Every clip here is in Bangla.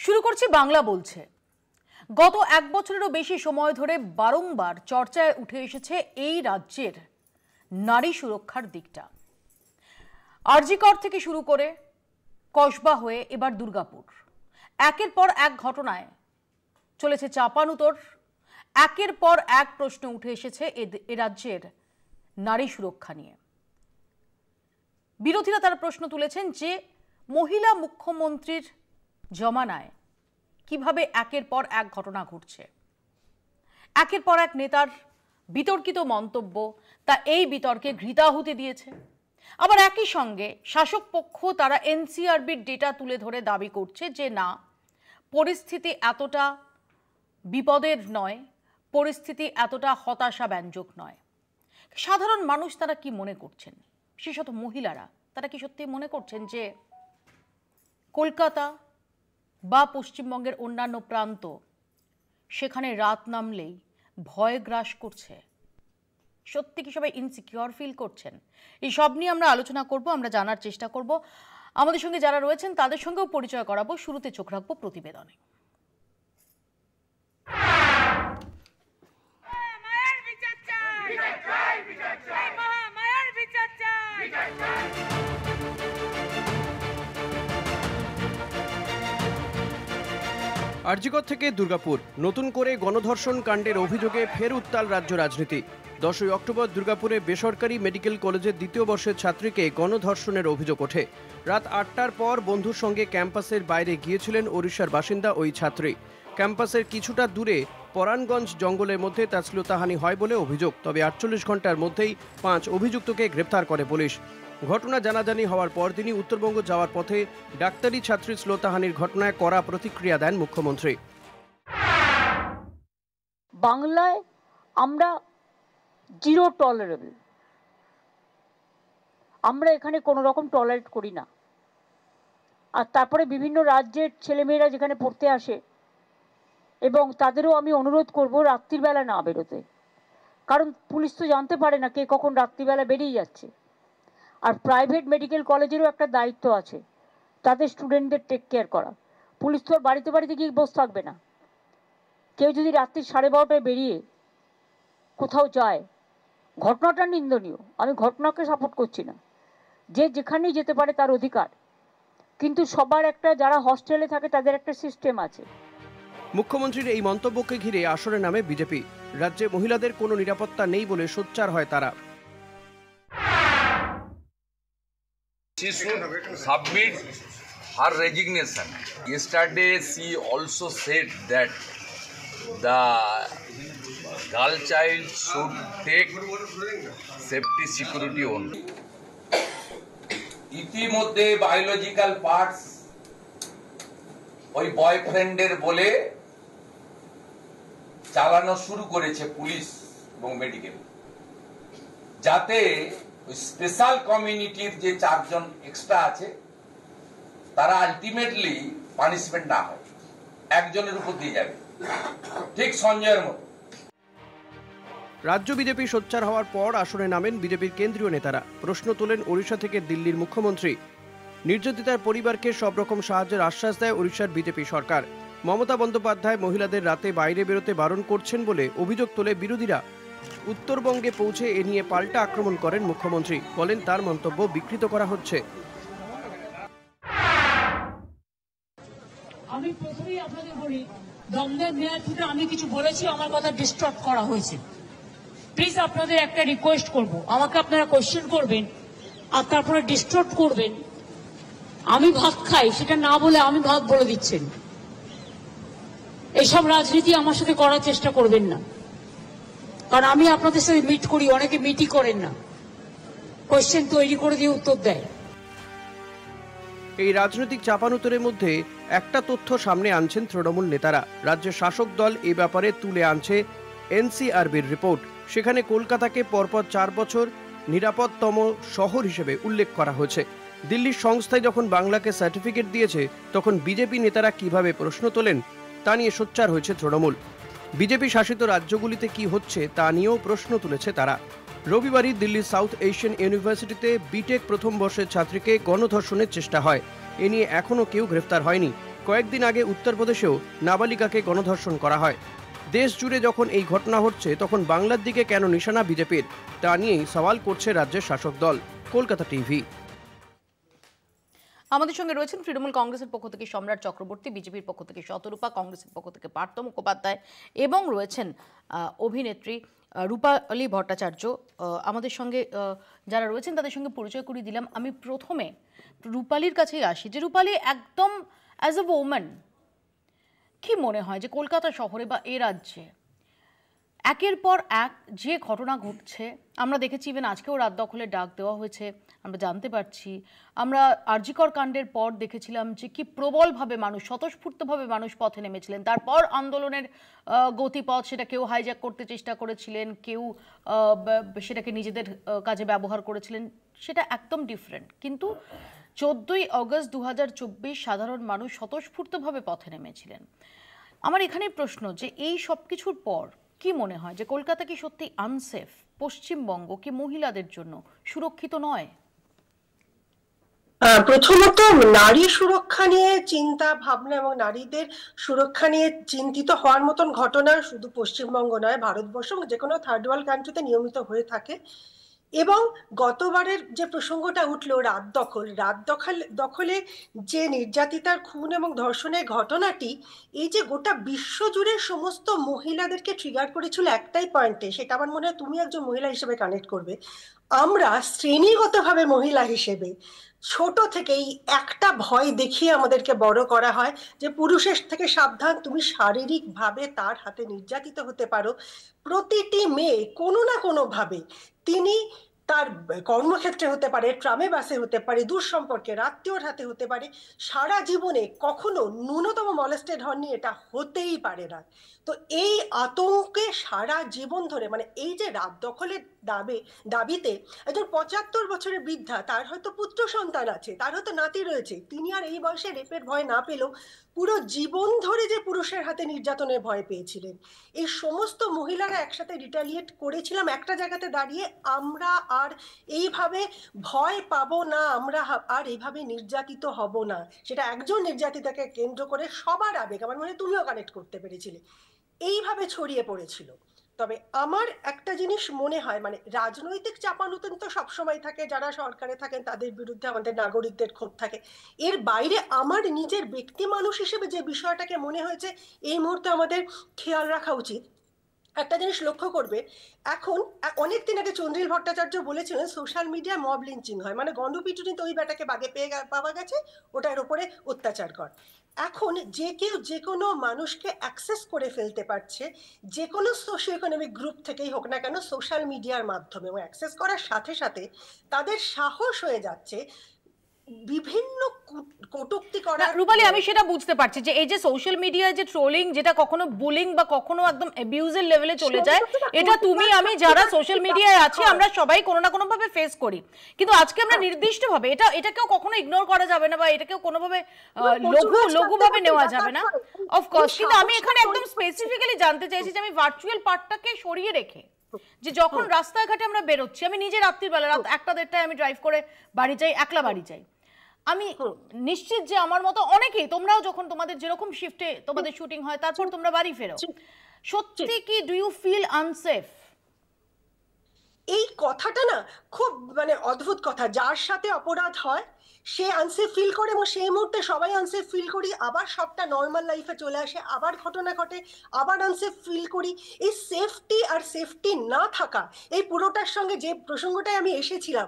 শুরু করছি বাংলা বলছে। গত এক বছরেরও বেশি সময় ধরে বারংবার চর্চায় উঠে এসেছে এই রাজ্যের নারী সুরক্ষার দিকটা। আরজি কর থেকে শুরু করে কসবা হয়ে এবার দুর্গাপুর, একের পর এক ঘটনায় চলেছে চাপানুতর। একের পর এক প্রশ্ন উঠে এসেছে এ রাজ্যের নারী সুরক্ষা নিয়ে। বিরোধীরা তারা প্রশ্ন তুলেছেন যে মহিলা মুখ্যমন্ত্রীর জমানায় কিভাবে একের পর এক ঘটনা ঘটছে, একের পর এক নেতার বিতর্কিত মন্তব্য তা এই বিতর্কে ঘৃতাহুতি দিয়েছে। আবার একই সঙ্গে শাসক পক্ষ তারা এনসিআরবির ডেটা তুলে ধরে দাবি করছে যে না, পরিস্থিতি এতটা বিপদের নয়, পরিস্থিতি এতটা হতাশাব্যঞ্জক নয়। সাধারণ মানুষ তারা কি মনে করছেন, বিশেষত মহিলারা তারা কি সত্যি মনে করছেন যে কলকাতা বা পশ্চিমবঙ্গের অন্যান্য প্রান্ত সেখানে রাত নামলেই ভয় গ্রাস করছে? সত্যি কি সবাই ইনসিকিউর ফিল করছেন? এই সব নিয়ে আমরা আলোচনা করব, আমরা জানার চেষ্টা করব। আমাদের সঙ্গে যারা রয়েছেন তাদের সঙ্গেও পরিচয় করাবো। শুরুতে চোখ রাখবো প্রতিবেদনে। আরজিকর থেকে দুর্গাপুর, নতুন করে গণধর্ষণ কাণ্ডের অভিযোগে ফের উত্তাল রাজ্য রাজনীতি। 10ই অক্টোবর দুর্গাপুরে বেসরকারি মেডিকেল কলেজের দ্বিতীয় বর্ষের ছাত্রীকে গণধর্ষণের অভিযোগ ওঠে। রাত 8টার পর বন্ধুর সঙ্গে ক্যাম্পাসের বাইরে গিয়েছিলেন ওড়িশার বাসিন্দা ওই ছাত্রী। ক্যাম্পাসের কিছুটা দূরে পরাণগঞ্জ জঙ্গলের মধ্যে তার শ্লীলতাহানি হয় বলে অভিযোগ। তবে 48 ঘন্টার মধ্যেই 5 অভিযুক্তকে গ্রেপ্তার করে পুলিশ। ঘটনা জানাজানি হওয়ার পরদিনই উত্তরবঙ্গ যাওয়ার পথে ডাক্তারি ছাত্রীর শ্লীলতাহানির ঘটনায় কড়া প্রতিক্রিয়া দেন মুখ্যমন্ত্রী। বাংলায় আমরা জিরো টলারেবল, আমরা এখানে কোনো রকম টলারেট করি না। আর তারপরে বিভিন্ন রাজ্যের ছেলেমেয়েরা যেখানে পড়তে আসে, এবং তাদেরও আমি অনুরোধ করব রাত্রিবেলা না বেরোতে, কারণ পুলিশ তো জানতে পারে না কে কখন রাত্রিবেলা বেরিয়ে যাচ্ছে। আর প্রাইভেট মেডিকেল কলেজেরও একটা দায়িত্ব আছে তাদের স্টুডেন্টদের টেক কেয়ার করা। পুলিশ তো আর বাড়িতে বাড়িতে গিয়ে বসে থাকবে না। কেউ যদি রাত্রি 12:30টায় বেরিয়ে কোথাও যায়, ঘটনাটা নিন্দনীয়, আমি ঘটনাকে সাপোর্ট করছি না, যে যেখানেই যেতে পারে তার অধিকার, কিন্তু সবার একটা, যারা হস্টেলে থাকে তাদের একটা সিস্টেম আছে। মুখ্যমন্ত্রীর এই মন্তব্যকে ঘিরে আসরে নামে বিজেপি। রাজ্যে মহিলাদের কোনো নিরাপত্তা নেই বলে সোচ্চার হয় তারা। She should submit her resignation. Yesterday, she also said that the girl child should take safety security only. ইতিমধ্যে বায়োলজিক্যাল পার্টস ওই বয়ফ্রেন্ডের বলে চালানো শুরু করেছে পুলিশ এবং মেডিকেল, যাতে ওই স্পেশাল কমিউনিটির যে 4 জন এক্সট্রা আছে তারা আলটিমেটলি পানিশমেন্ট না হয়, একজনের উপর দিয়ে যাবে, ঠিক সঞ্জয়ের মতো। রাজ্য বিজেপি সোচ্চার হওয়ার পর আসরে নামেন বিজেপির কেন্দ্রীয় নেতারা। প্রশ্ন তোলেন ওড়িশা থেকে দিল্লির মুখ্যমন্ত্রী। নির্যাতিতার পরিবারকে সব রকম সাহায্যের আশ্বাস দেয় ওড়িশার বিজেপি সরকার। মমতা বন্দ্যোপাধ্যায় মহিলাদের রাতে বাইরে বেরোতে বারণ করছেন বলে অভিযোগ তোলে বিরোধীরা। উত্তরবঙ্গে পৌঁছে এ নিয়ে পাল্টা আক্রমণ করেন মুখ্যমন্ত্রী, বলেন তার মন্তব্য বিকৃত করা হচ্ছে। আমি প্রথমেই আপনাদের বলি, দমদের মেয়াদ থেকে আমি কিছু বলেছি, আমার কথা ডিস্টর্ব করা হয়েছে। প্লিজ আপনাদের একটা রিকোয়েস্ট করব, আমাকে আপনারা কোয়েশ্চেন করবেন আর তারপরে ডিস্টর্ব করবেন। আমি ভাত খাই সেটা না বলে আমি ভাত বলে দিচ্ছেন, এসব রাজনীতি আমার সাথে করার চেষ্টা করবেন না, কারণ আমি আপনাদের সাথে মিট করি, অনেকে মিটই করেন না, কোয়েশ্চেন তৈরি করে দিয়ে উত্তর দেয়। এই রাজনৈতিক চাপানুতরের মধ্যে একটা তথ্য সামনে আনছেন তৃণমূল নেতারা। রাজ্যের শাসক দল এ ব্যাপারে তুলে আনছে এনসিআরবির রিপোর্ট। সেখানে কলকাতাকে পরপর 4 বছর নিরাপদতম শহর হিসেবে উল্লেখ করা হয়েছে। দিল্লির সংস্থায় যখন বাংলাকে সার্টিফিকেট দিয়েছে, তখন বিজেপি নেতারা কিভাবে প্রশ্ন তোলেন তা নিয়ে সোচ্চার হয়েছে তৃণমূল। বিজেপি শাসিত রাজ্যগুলিতে কি হচ্ছে তা নিয়েও প্রশ্ন তুলেছে তারা। রবিবারই দিল্লির সাউথ এশিয়ান ইউনিভার্সিটিতে বিটেক প্রথম বর্ষের ছাত্রীকে গণধর্ষণের চেষ্টা হয়। এ নিয়ে এখনও কেউ গ্রেফতার হয়নি। কয়েকদিন আগে উত্তরপ্রদেশেও নাবালিকাকে গণধর্ষণ করা হয়। দেশ জুড়ে যখন এই ঘটনা হচ্ছে তখন বাংলার দিকে কেন নিশানা বিজেপির, তা নিয়েই সওয়াল করছে রাজ্যের শাসক দল। কলকাতা টিভি। আমাদের সঙ্গে রয়েছেন তৃণমূল কংগ্রেসের পক্ষ থেকে সম্রাট চক্রবর্তী, বিজেপির পক্ষ থেকে শতরূপা, কংগ্রেসের পক্ষ থেকে পার্থ মুখোপাধ্যায় এবং রয়েছেন অভিনেত্রী রূপালী ভট্টাচার্য। আমাদের সঙ্গে যারা রয়েছেন তাদের সঙ্গে পরিচয় করিয়ে দিলাম। আমি প্রথমে রূপালীর কাছেই আসি, যে রূপালী একদম অ্যাজ এ ওম্যান কি মনে হয় যে কলকাতা শহরে বা এ রাজ্যে একের পর এক যে ঘটনা ঘটছে, আমরা দেখেছি ইভেন আজকেও রাত দখলের ডাক দেওয়া হয়েছে, আমরা জানতে পারছি। আমরা আরজিকর কাণ্ডের পর দেখেছিলাম যে কি প্রবলভাবে মানুষ, স্বতঃস্ফূর্তভাবে মানুষ পথে নেমেছিলেন। তারপর আন্দোলনের গতিপথ, সেটা কেউ হাইজ্যাক করতে চেষ্টা করেছিলেন, কেউ সেটাকে নিজেদের কাজে ব্যবহার করেছিলেন, সেটা একদম ডিফারেন্ট। কিন্তু 14ই অগস্ট 2024 সাধারণ মানুষ স্বতঃস্ফূর্তভাবে পথে নেমেছিলেন। আমার এখানে প্রশ্ন যে এই সব কিছুর পর কি মনে হয় যে কলকাতা কি সত্যি আনসেফ? পশ্চিমবঙ্গ কি মহিলাদের জন্য সুরক্ষিত নয়? প্রথমত নারী সুরক্ষা নিয়ে চিন্তা ভাবনা এবং নারীদের সুরক্ষা নিয়ে চিন্তিত হওয়ার মতন ঘটনা শুধু পশ্চিমবঙ্গ নয়, ভারতবর্ষ যে কোনো থার্ড ওয়ার্ল্ড কান্ট্রিতে নিয়মিত হয়ে থাকে। এবং গতবারের যে প্রসঙ্গটা উঠলো রাত দখলে যে নির্যাতিতার খুন এবং ধর্ষণের ঘটনাটি, এই যে গোটা বিশ্ব জুড়ে সমস্ত মহিলাদেরকে ট্রিগার করেছিল একটাই পয়েন্টে, সেটা আমার মনে হয় তুমি একজন মহিলা হিসেবে কানেক্ট করবে। আমরা শ্রেণীগতভাবে মহিলা হিসেবে ছোট থেকেই একটা ভয় দেখিয়ে আমাদেরকে বড় করা হয় যে পুরুষের থেকে সাবধান, তুমি শারীরিকভাবে তার হাতে নির্যাতিত হতে পারো। প্রতিটি মেয়ে কোনো না কোনো ভাবে, তিনি তার কর্মক্ষেত্রে হতে পারে, ট্রামে বাসে হতে পারে, দূর সম্পর্কের আত্মীয়র হাতে হতে পারে, সারা জীবনে কখনো ন্যূনতম মলেস্টেড হননি, এটা হতেই পারে না। তো এই আতঙ্কে সারা জীবন ধরে, মানে এই যে রাত দখলের দাবিতে একজন 75 বছরের বৃদ্ধা, তার হয়তো পুত্র সন্তান আছে, তার হয়তো নাতি রয়েছে, তিনি আর এই বয়সে রেপের ভয় না পেলেও পুরো জীবন ধরে যে পুরুষের হাতে নির্যাতনের ভয় পেয়েছিলেন, এই সমস্ত মহিলারা একসাথে রিটালিয়েট করেছিলাম একটা জায়গাতে দাঁড়িয়ে, আমরা আর এইভাবে ভয় পাবো না, আমরা আর এইভাবে নির্যাতিত হব না। সেটা একজন নির্যাতিতাকে কেন্দ্র করে সবার আবেগ, আমার মনে হয় তুমিও কানেক্ট করতে পেরেছিলে, এইভাবে ছড়িয়ে পড়েছিল। তবে আমার একটা জিনিস মনে হয়, মানে রাজনৈতিক চাপানুতন তো সবসময় থাকে, যারা সরকারে থাকেন তাদের বিরুদ্ধে আমাদের নাগরিকদের ক্ষোভ থাকে। এর বাইরে আমার নিজের ব্যক্তি মানুষ হিসেবে যে বিষয়টাকে মনে হয়েছে এই মুহূর্তে আমাদের খেয়াল রাখা উচিত, একটা জিনিস লক্ষ্য করবে, এখন অনেকদিন আগে চন্দ্রিল ভট্টাচার্য বলেছিলেন সোশ্যাল মিডিয়া মব লিঞ্চিং হয়, মানে গণপিটুনিতে ওই ব্যাটাকে বাগে পাওয়া গেছে, ওটার উপরে অত্যাচার কর। এখন যে কেউ যে কোনো মানুষকে অ্যাক্সেস করে ফেলতে পারছে, যে কোনো সোশিও ইকোনমিক গ্রুপ থেকেই হোক না কেন, সোশ্যাল মিডিয়ার মাধ্যমে, এবং অ্যাক্সেস করার সাথে সাথে তাদের সাহস হয়ে যাচ্ছে বিভিন্ন কটূক্তি করা। রূপালী, আমি সেটা বুঝতে পারছি যে এই যে সোশ্যাল মিডিয়ায় যে ট্রোলিং, যেটা কখনো বুলিং বা কখনো একদম অ্যাবিউজের লেভেলে চলে যায়, এটা তুমি আমি যারা সোশ্যাল মিডিয়ায় আছি আমরা সবাই কোনো না কোনো ভাবে ফেস করি। কিন্তু আজকে আমরা নির্দিষ্টভাবে এটাকেও কখনো ইগনোর করা যাবে না, বা এটাকেও কোনোভাবে লঘুভাবে নেওয়া যাবে না, অফকোর্স। কিন্তু আমি এখানে একদম স্পেসিফিক্যালি জানতে চাইছি যে আমি ভার্চুয়াল পার্টটাকে সরিয়ে রেখে, যে যখন রাস্তাঘাটে আমরা বেরোচ্ছি, আমি নিজে রাত্রিবেলা রাত 1টা-1:30টায় আমি ড্রাইভ করে বাড়ি যাই, একলা বাড়ি যাই, আমি নিশ্চিত যে আমার মতো অনেকেই, তোমরাও যখন তোমাদের যেরকম শিফটে তোমাদের শুটিং হয় তারপর তোমরা বাড়ি ফেরো, সত্যি কি ডু ইউ ফিল আনসেফ? এই কথাটা না খুব মানে অদ্ভুত কথা, যার সাথে অপরাধ হয় সে আনসেফ ফিল করে, এবং সেই মুহূর্তে সবাই আনসেফ ফিল করি, আবার সবটা নর্মাল লাইফে চলে আসে, আবার ঘটনা ঘটে, আবার আনসেফ ফিল করি। এই সেফটি আর সেফটি না থাকা, এই পুরোটার সঙ্গে যে প্রসঙ্গটায় আমি এসেছিলাম,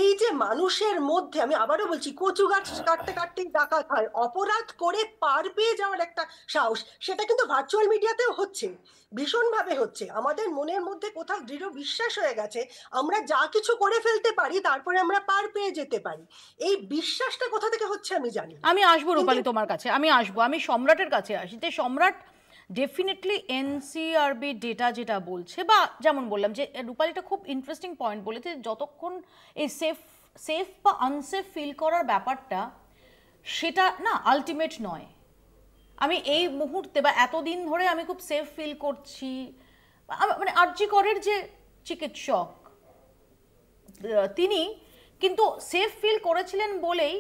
এই যে মানুষের মধ্যে, আমি আবারও বলছি, কচু গাছ কাটতে কাটতেই ডাকাত হয়, অপরাধ করে পার পেয়ে যাওয়ার একটা সাহস, সেটা কিন্তু ভার্চুয়াল মিডিয়াতেও হচ্ছে, ভীষণভাবে হচ্ছে। আমাদের মনের মধ্যে কোথাও দৃঢ় বিশ্বাস হয়ে গেছে আমরা যা কিছু করে ফেলতে পারি, তারপরে আমরা পার পেয়ে যেতে পারি। এই বিশ্বাসটা কোথা থেকে হচ্ছে আমি জানি। আমি আসবো রূপালী তোমার কাছে, আমি সম্রাটের কাছে আসি। যে সম্রাট ডেফিনেটলি এনসিআরবি ডেটা যেটা বলছে, বা যেমন বললাম যে রূপালীটা খুব ইন্টারেস্টিং পয়েন্ট বলেছে, যতক্ষণ এই সেফ বা আনসেফ ফিল করার ব্যাপারটা, সেটা না আলটিমেট নয়। আমি এই মুহূর্তে বা এতদিন ধরে আমি খুব সেফ ফিল করছি, মানে আরজিকরের যে চিকিৎসক তিনি কিন্তু সেফ ফিল করেছিলেন বলেই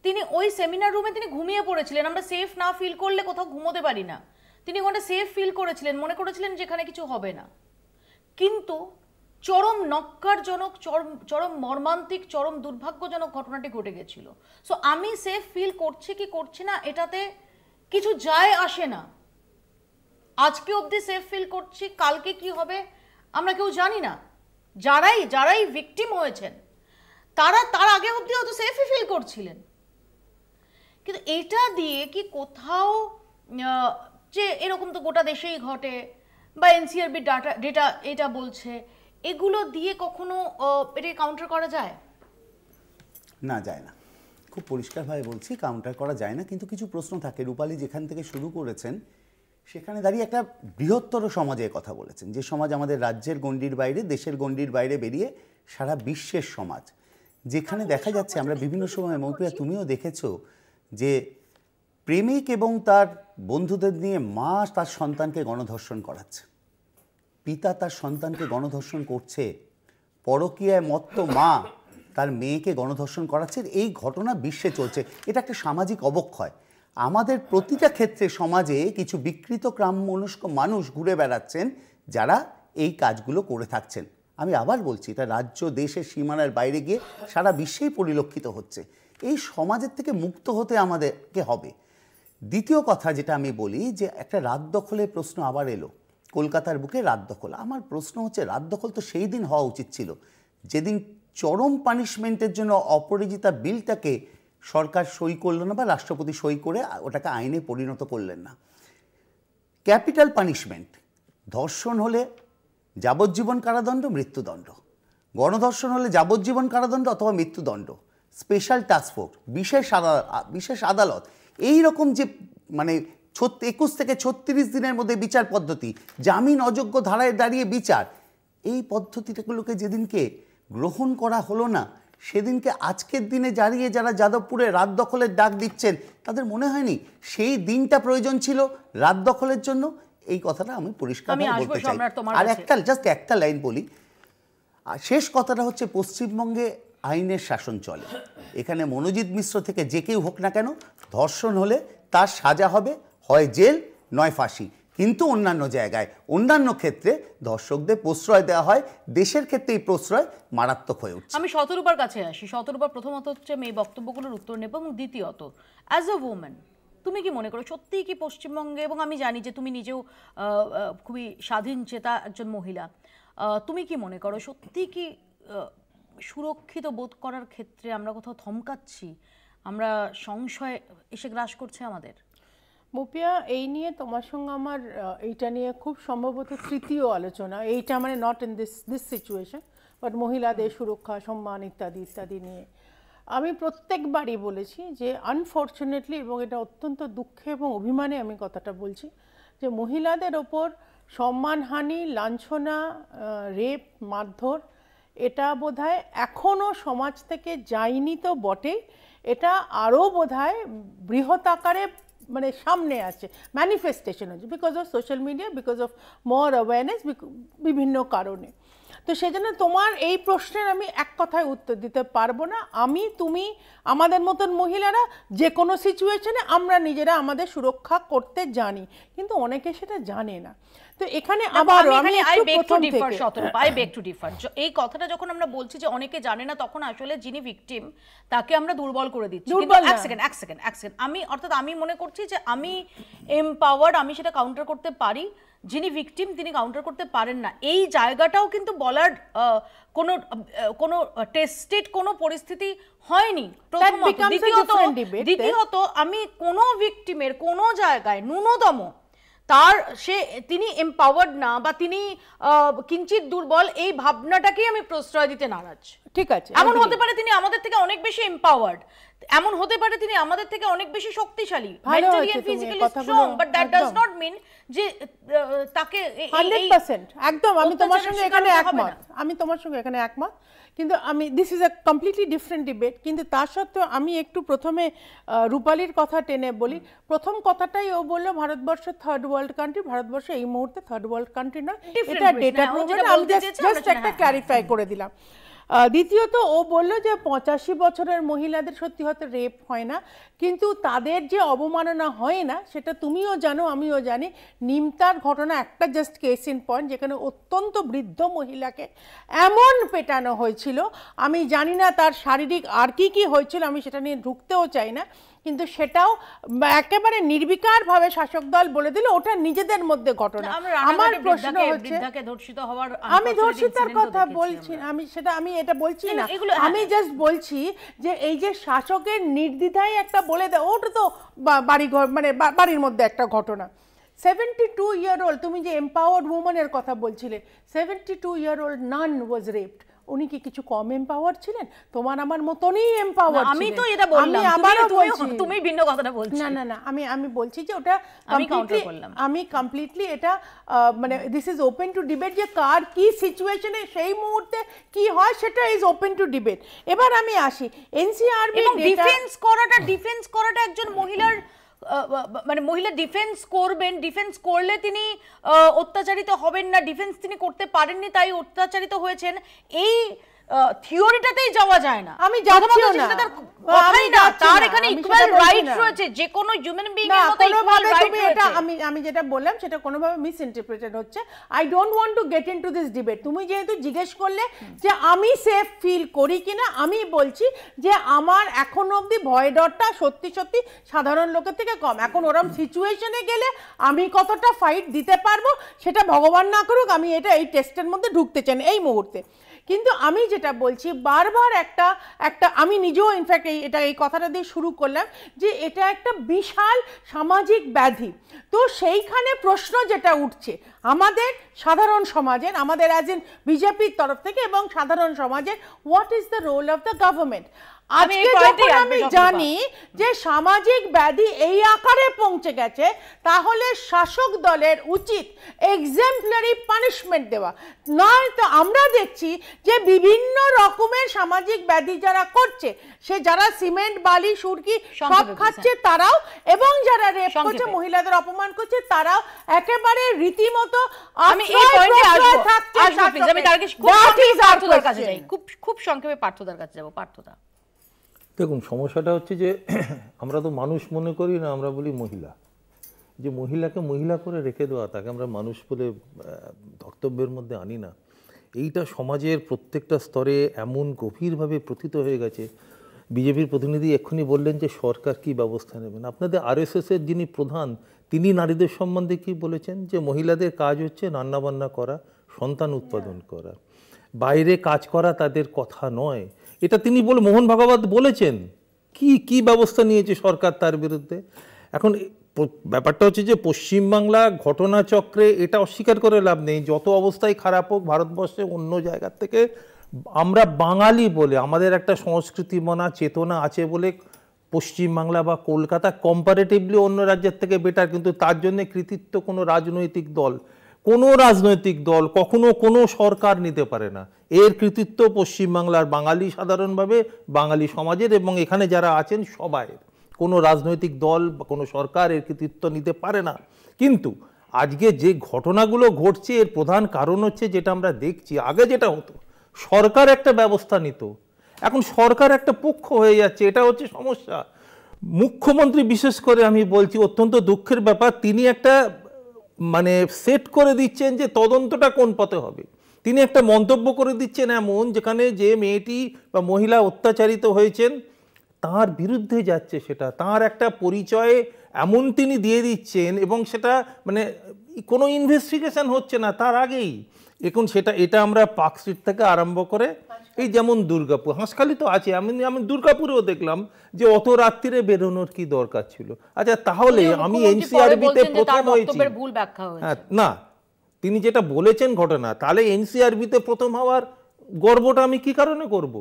তিনি ওই সেমিনার রুমে তিনি ঘুমিয়ে পড়েছিলেন। আমরা সেফ না ফিল করলে কোথাও ঘুমোতে পারি না, তিনি ওখানে সেফ ফিল করেছিলেন, মনে করেছিলেন যে এখানে কিছু হবে না। কিন্তু চরম নক্কারজনক, চরম মর্মান্তিক, চরম দুর্ভাগ্যজনক ঘটনাটি ঘটে গেছিল। সো আমি সেফ ফিল করছি কি করছি না এটাতে কিছু যায় আসে না। আজকে অবধি সেফ ফিল করছি, কালকে কি হবে আমরা কেউ জানি না। যারাই ভিকটিম হয়েছেন তার আগে অবধি হয়তো সেফই ফিল করছিলেন। কিন্তু এটা দিয়ে কি কোথাও যে এরকম তো গোটা দেশেই ঘটে বা এনসিআরবি ডেটা এটা বলছে, এগুলো দিয়ে কখনো এটাকে কাউন্টার করা যায়? না, যায় না। খুব পরিষ্কারভাবে বলছি, কাউন্টার করা যায় না। কিন্তু কিছু প্রশ্ন থাকে। রূপালী যেখান থেকে শুরু করেছেন সেখানে দাঁড়িয়ে একটা বৃহত্তর সমাজের কথা বলেছেন, যে সমাজ আমাদের রাজ্যের গণ্ডির বাইরে, দেশের গণ্ডির বাইরে বেরিয়ে সারা বিশ্বের সমাজ, যেখানে দেখা যাচ্ছে আমরা বিভিন্ন সময়, মৌপিয়া তুমিও দেখেছো, যে প্রেমিক এবং তার বন্ধুদের নিয়ে মা তার সন্তানকে গণধর্ষণ করাচ্ছে, পিতা তার সন্তানকে গণধর্ষণ করছে, পরকীয়ায় মত্ত মা তার মেয়েকে গণধর্ষণ করাচ্ছে। এই ঘটনা বিশ্বে চলছে। এটা একটা সামাজিক অবক্ষয়। আমাদের প্রতিটা ক্ষেত্রে সমাজে কিছু বিকৃত ক্রামমনস্ক মানুষ ঘুরে বেড়াচ্ছেন যারা এই কাজগুলো করে থাকছেন। আমি আবার বলছি, এটা রাজ্য দেশের সীমানার বাইরে গিয়ে সারা বিশ্বেই পরিলক্ষিত হচ্ছে। এই সমাজের থেকে মুক্ত হতে আমাদেরকে হবে। দ্বিতীয় কথা যেটা আমি বলি, যে একটা রাত দখলের প্রশ্ন আবার এলো, কলকাতার বুকে রাত দখল। আমার প্রশ্ন হচ্ছে, রাত দখল তো সেই দিন হওয়া উচিত ছিল যেদিন চরম পানিশমেন্টের জন্য অপরাজিতা বিলটাকে সরকার সই করল না, বা রাষ্ট্রপতি সই করে ওটাকে আইনে পরিণত করলেন না। ক্যাপিটাল পানিশমেন্ট, ধর্ষণ হলে যাবজ্জীবন কারাদণ্ড, মৃত্যুদণ্ড, গণধর্ষণ হলে যাবজ্জীবন কারাদণ্ড অথবা মৃত্যুদণ্ড, স্পেশাল টাস্কফোর্স, বিশেষ আদালত, এই রকম যে মানে 21 থেকে 36 দিনের মধ্যে বিচার পদ্ধতি, জামিন অযোগ্য ধারায় দাঁড়িয়ে বিচার, এই পদ্ধতিগুলোকে যেদিনকে গ্রহণ করা হলো না, সেদিনকে আজকের দিনে দাঁড়িয়ে যারা যাদবপুরে রাত দখলের ডাক দিচ্ছেন তাদের মনে হয়নি সেই দিনটা প্রয়োজন ছিল রাত দখলের জন্য? এই কথাটা আমি পরিষ্কারভাবে বলতে চাই। আর একটা লাইন বলি, আর শেষ কথাটা হচ্ছে, পশ্চিমবঙ্গে আইনের শাসন চলে। এখানে মনোজিৎ মিশ্র থেকে যে কেউ হোক না কেন, ধর্ষণ হলে তার সাজা হবে হয় জেল নয় ফাঁসি। কিন্তু অন্যান্য জায়গায়, অন্যান্য ক্ষেত্রে ধর্ষকদের প্রশ্রয় দেওয়া হয়, দেশের ক্ষেত্রে এই প্রশ্রয় মারাত্মক হয়ে উঠছে। আমি শতরূপার কাছে আসি। শতরূপা, প্রথমত হচ্ছে আমি এই বক্তব্যগুলোর উত্তর নেব, এবং দ্বিতীয়ত অ্যাজ আ ওম্যান তুমি কি মনে করো সত্যিই কি পশ্চিমবঙ্গে, এবং আমি জানি যে তুমি নিজেও খুবই স্বাধীন চেতা একজন মহিলা, তুমি কি মনে করো সত্যিই কি সুরক্ষিত বোধ করার ক্ষেত্রে আমরা কোথাও থমকাচ্ছি, আমরা সংশয় এসে গ্রাস করছে আমাদের? মুপিয়া, এই নিয়ে তোমার সঙ্গে আমার এইটা নিয়ে খুব সম্ভবত তৃতীয় আলোচনা, এইটা মানে not in this situation, but মহিলাদের সুরক্ষা, সম্মান ইত্যাদি ইত্যাদি নিয়ে আমি প্রত্যেকবারই বলেছি যে আনফর্চুনেটলি, এবং এটা অত্যন্ত দুঃখে এবং অভিমানে আমি কথাটা বলছি, যে মহিলাদের ওপর সম্মানহানি, লাঞ্ছনা, রেপ, মারধর, এটা বোধহয় এখনও সমাজ থেকে যায়নি তো বটেই, এটা আরও বোধহয় বৃহৎ আকারে মানে সামনে আছে, ম্যানিফেস্টেশন হচ্ছে, because of social media, because of more awareness, বিভিন্ন কারণে। তো সেজন্য তোমার এই প্রশ্নের আমি এক কথায় উত্তর দিতে পারবো না। আমি, তুমি, আমাদের মতন মহিলারা যে কোনো সিচুয়েশনে আমরা নিজেরা আমাদের সুরক্ষা করতে জানি, কিন্তু অনেকে সেটা জানে না। তো এখানে আবার আই বেগ টু ডিফার। এই কথাটা যখন আমরা বলছি যে অনেকে জানে না, তখন আসলে যিনি ভিকটিম তাকে আমরা দুর্বল করে দিচ্ছি। এক সেকেন্ড, আমি মনে করছি যে আমি এমপাওয়ার্ড, আমি সেটা কাউন্টার করতে পারি, যিনি ভিকটিম তিনি কাউন্টার করতে পারেন না। এই জায়গাটাও কিন্তু বলার কোনো টেস্টেড কোনো পরিস্থিতি হয়নি, প্রথমত। দ্বিতীয়ত আমি কোনো ভিকটিমের কোনো জায়গায় ন্যূনতম তিনি এমপাওয়ার্ড না, বা তিনি কিঞ্চিত দুর্বল, এই ভাবনাটাকেই আমি প্রশ্রয় দিতে নারাজ। ঠিক আছে, এমন হতে পারে তিনি আমাদের থেকে অনেক বেশি এমপাওয়ার্ড, এমন হতে পারে তিনি আমাদের থেকে অনেক বেশি শক্তিশালী, mentally and physically strong, but that does not mean যে তাকে 100% একদম আমি তোমার সঙ্গে এখানে একমত, কিন্তু আমি this is a completely different debate. কিন্তু তা সত্ত্বেও আমি একটু প্রথমে রূপালীর কথা টেনে বলি। প্রথম কথাটাই ও বললো Bharatvarsha third world country, Bharatvarsha এই মুহূর্তে থার্ড ওয়ার্ল্ড কান্ট্রি নয়, এটা ডেটা প্রোভাইড, আমি জাস্ট একটা ক্ল্যারিফাই করে দিলাম। দ্বিতীয়ত ও বলল যে 85 বছরের মহিলাদের সত্যি হয়তো রেপ হয় না, কিন্তু তাদের যে অবমাননা হয় না সেটা তুমিও জানো আমিও জানি। নিমতার ঘটনা একটা জাস্ট কেস ইন পয়েন্ট, যেখানে অত্যন্ত বৃদ্ধ মহিলাকে এমন পেটানো হয়েছিল, আমি জানি না তার শারীরিক আর কি হয়েছিল, আমি সেটা নিয়ে ঢুকতেও চাই না, কিন্তু সেটাও একেবারে নির্বিকারভাবে শাসক দল বলে দিল ওটা নিজেদের মধ্যে ঘটনা। আমার প্রশ্ন হচ্ছে, আমি ধর্ষিতার কথা বলছি, আমি এটা বলছি না, আমি জাস্ট বলছি যে এই যে শাসকের নির্দ্বিধায় একটা বলে দেয়, ওটা তো বাড়িঘর মানে বাড়ির মধ্যে একটা ঘটনা। 72-year-old, তুমি যে এম্পাওয়ার্ড উমেনের কথা বলছিলে, 72-year-old নান ওয়াজ রেপড। উনি কি কিছু কম এম্পাওয়ার ছিলেন? তোমার আমার মতনই এম্পাওয়ার। আমি তো এটা বললাম, আমি আবারও বলছি, তুমি ভিন্ন কথাটা বলছো। না আমি বলছি যে ওটা আমি কমপ্লিটলি এটা মানে this is open to debate, যে কার কি সিচুয়েশনে সেই মুহূর্তে কি হয় সেটা ইজ ওপেন টু ডিবেট। এবার আমি আসি এনসিআরবি ডিফেন্স করাটা একজন মহিলার মানে মহিলা ডিফেন্স করবেন, ডিফেন্স করলে তিনি অত্যাচারিত হবেন না, ডিফেন্স তিনি করতে পারেননি তাই অত্যাচারিত হয়েছেন, এই থিওরিটাতেই যাওয়া যায় না। আমি যাচ্ছি না, তার এখানে ইকুয়াল রাইট রয়েছে, যে কোনো হিউম্যান বিইং এর মতো ইকুয়াল রাইট রয়েছে। আমি যেটা বললাম সেটা কোনোভাবে মিস ইন্টারপ্রেটেড হচ্ছে। I don't want to get into this debate. তুমি যেহেতু জিজ্ঞেস করলে যে আমি সেফ ফিল করি কিনা, আমি বলছি যে আমার এখনো অবধি ভয় ডরটা সত্যি সত্যি সাধারণ লোকের থেকে কম। এখন ওরম সিচুয়েশনে গেলে আমি কতটা ফাইট দিতে পারবো সেটা ভগবান না করুক, আমি এটা এই টেস্টের মধ্যে ঢুকতে চাই এই মুহূর্তে। কিন্তু আমি যেটা বলছি বারবার একটা আমি নিজেও ইনফ্যাক্ট এই কথাটা দিয়ে শুরু করলাম যে এটা একটা বিশাল সামাজিক ব্যাধি। তো সেইখানে প্রশ্ন যেটা উঠছে আমাদের সাধারণ সমাজের, আমাদের অ্যাজ ইন বিজেপির তরফ থেকে এবং সাধারণ সমাজের, what is the role of the government? আজকে যখন আমি জানি যে সামাজিক ব্যাধি এই আকারে পৌঁছে গেছে, তাহলে শাসক দলের উচিত এক্সাম্পলারি পানিশমেন্ট দেওয়া। নয় তো আমরা দেখছি যে বিভিন্ন রকমের সামাজিক ব্যাধি যারা করছে, সে যারা সিমেন্ট বালি সুরকি সব খাচ্ছে তারাও, এবং যারা রেপ করছে মহিলাদের অপমান করছে তারাও একেবারে রীতিমতো। আমি এই পয়েন্টে আসবো, আমি তার কাছে যাই, খুব সংক্ষেপে পার্থদার কাছে যাব। পার্থদা, দেখুন, সমস্যাটা হচ্ছে যে আমরা তো মানুষ মনে করি না, আমরা বলি মহিলা। যে মহিলাকে মহিলা করে রেখে দেওয়া, তাকে আমরা মানুষ বলে ধর্তব্যের মধ্যে আনি না, এইটা সমাজের প্রত্যেকটা স্তরে এমন গভীরভাবে প্রথিত হয়ে গেছে। বিজেপির প্রতিনিধি এক্ষুনি বললেন যে সরকার কি ব্যবস্থা নেবেন। আপনাদের আরএসএসের যিনি প্রধান, তিনি নারীদের সম্বন্ধে কি বলেছেন? যে মহিলাদের কাজ হচ্ছে রান্নাবান্না করা, সন্তান উৎপাদন করা, বাইরে কাজ করা তাদের কথা নয়। এটা তিনি মোহন ভাগবত বলেছেন। কি ব্যবস্থা নিয়েছে সরকার তার বিরুদ্ধে? এখন ব্যাপারটা হচ্ছে যে পশ্চিমবাংলা ঘটনাচক্রে এটা অস্বীকার করে লাভ নেই। যত অবস্থায় খারাপ হোক ভারতবর্ষে অন্য জায়গার থেকে আমরা বাঙালি বলে আমাদের একটা সংস্কৃতি মনা চেতনা আছে বলে পশ্চিমবাংলা বা কলকাতা কম্পারেটিভলি অন্য রাজ্যের থেকে বেটার। কিন্তু তার জন্য কৃতিত্ব কোনো রাজনৈতিক দল কখনো কোনো সরকার নিতে পারে না। এর কৃতিত্ব পশ্চিমবাংলার বাঙালি, সাধারণভাবে বাঙালি সমাজের, এবং এখানে যারা আছেন সবাই। কোনো রাজনৈতিক দল বা কোনো সরকার এর কৃতিত্ব নিতে পারে না। কিন্তু আজকে যে ঘটনাগুলো ঘটছে এর প্রধান কারণ হচ্ছে যেটা আমরা দেখছি, আগে যেটা হতো সরকার একটা ব্যবস্থা নিত, এখন সরকার একটা পক্ষ হয়ে যাচ্ছে, এটা হচ্ছে সমস্যা। মুখ্যমন্ত্রী বিশেষ করে আমি বলছি, অত্যন্ত দুঃখের ব্যাপার, তিনি একটা মানে সেট করে দিচ্ছেন যে তদন্তটা কোন পথে হবে। তিনি একটা মন্তব্য করে দিচ্ছেন এমন, যেখানে যে মেয়েটি বা মহিলা অত্যাচারিত হয়েছেন তার বিরুদ্ধে যাচ্ছে, সেটা তার একটা পরিচয়ে এমন তিনি দিয়ে দিচ্ছেন, এবং সেটা মানে কোনো ইনভেস্টিগেশন হচ্ছে না তার আগেই। এখন এটা আমরা পার্কস্ট্রিট থেকে আরম্ভ করে এই যেমন দুর্গাপুর, হাঁসখালি তো আছে, আমি দুর্গাপুরেও দেখলাম যে অত রাত্রিরে বেরোনোর কি দরকার ছিল। আচ্ছা, তাহলে আমি এনসিআরবিতে প্রথম হয়েছি, হ্যাঁ না, তিনি যেটা বলেছেন ঘটনা, তাহলে এনসিআরবিতে প্রথম হওয়ার গর্বটা আমি কি কারণে করব?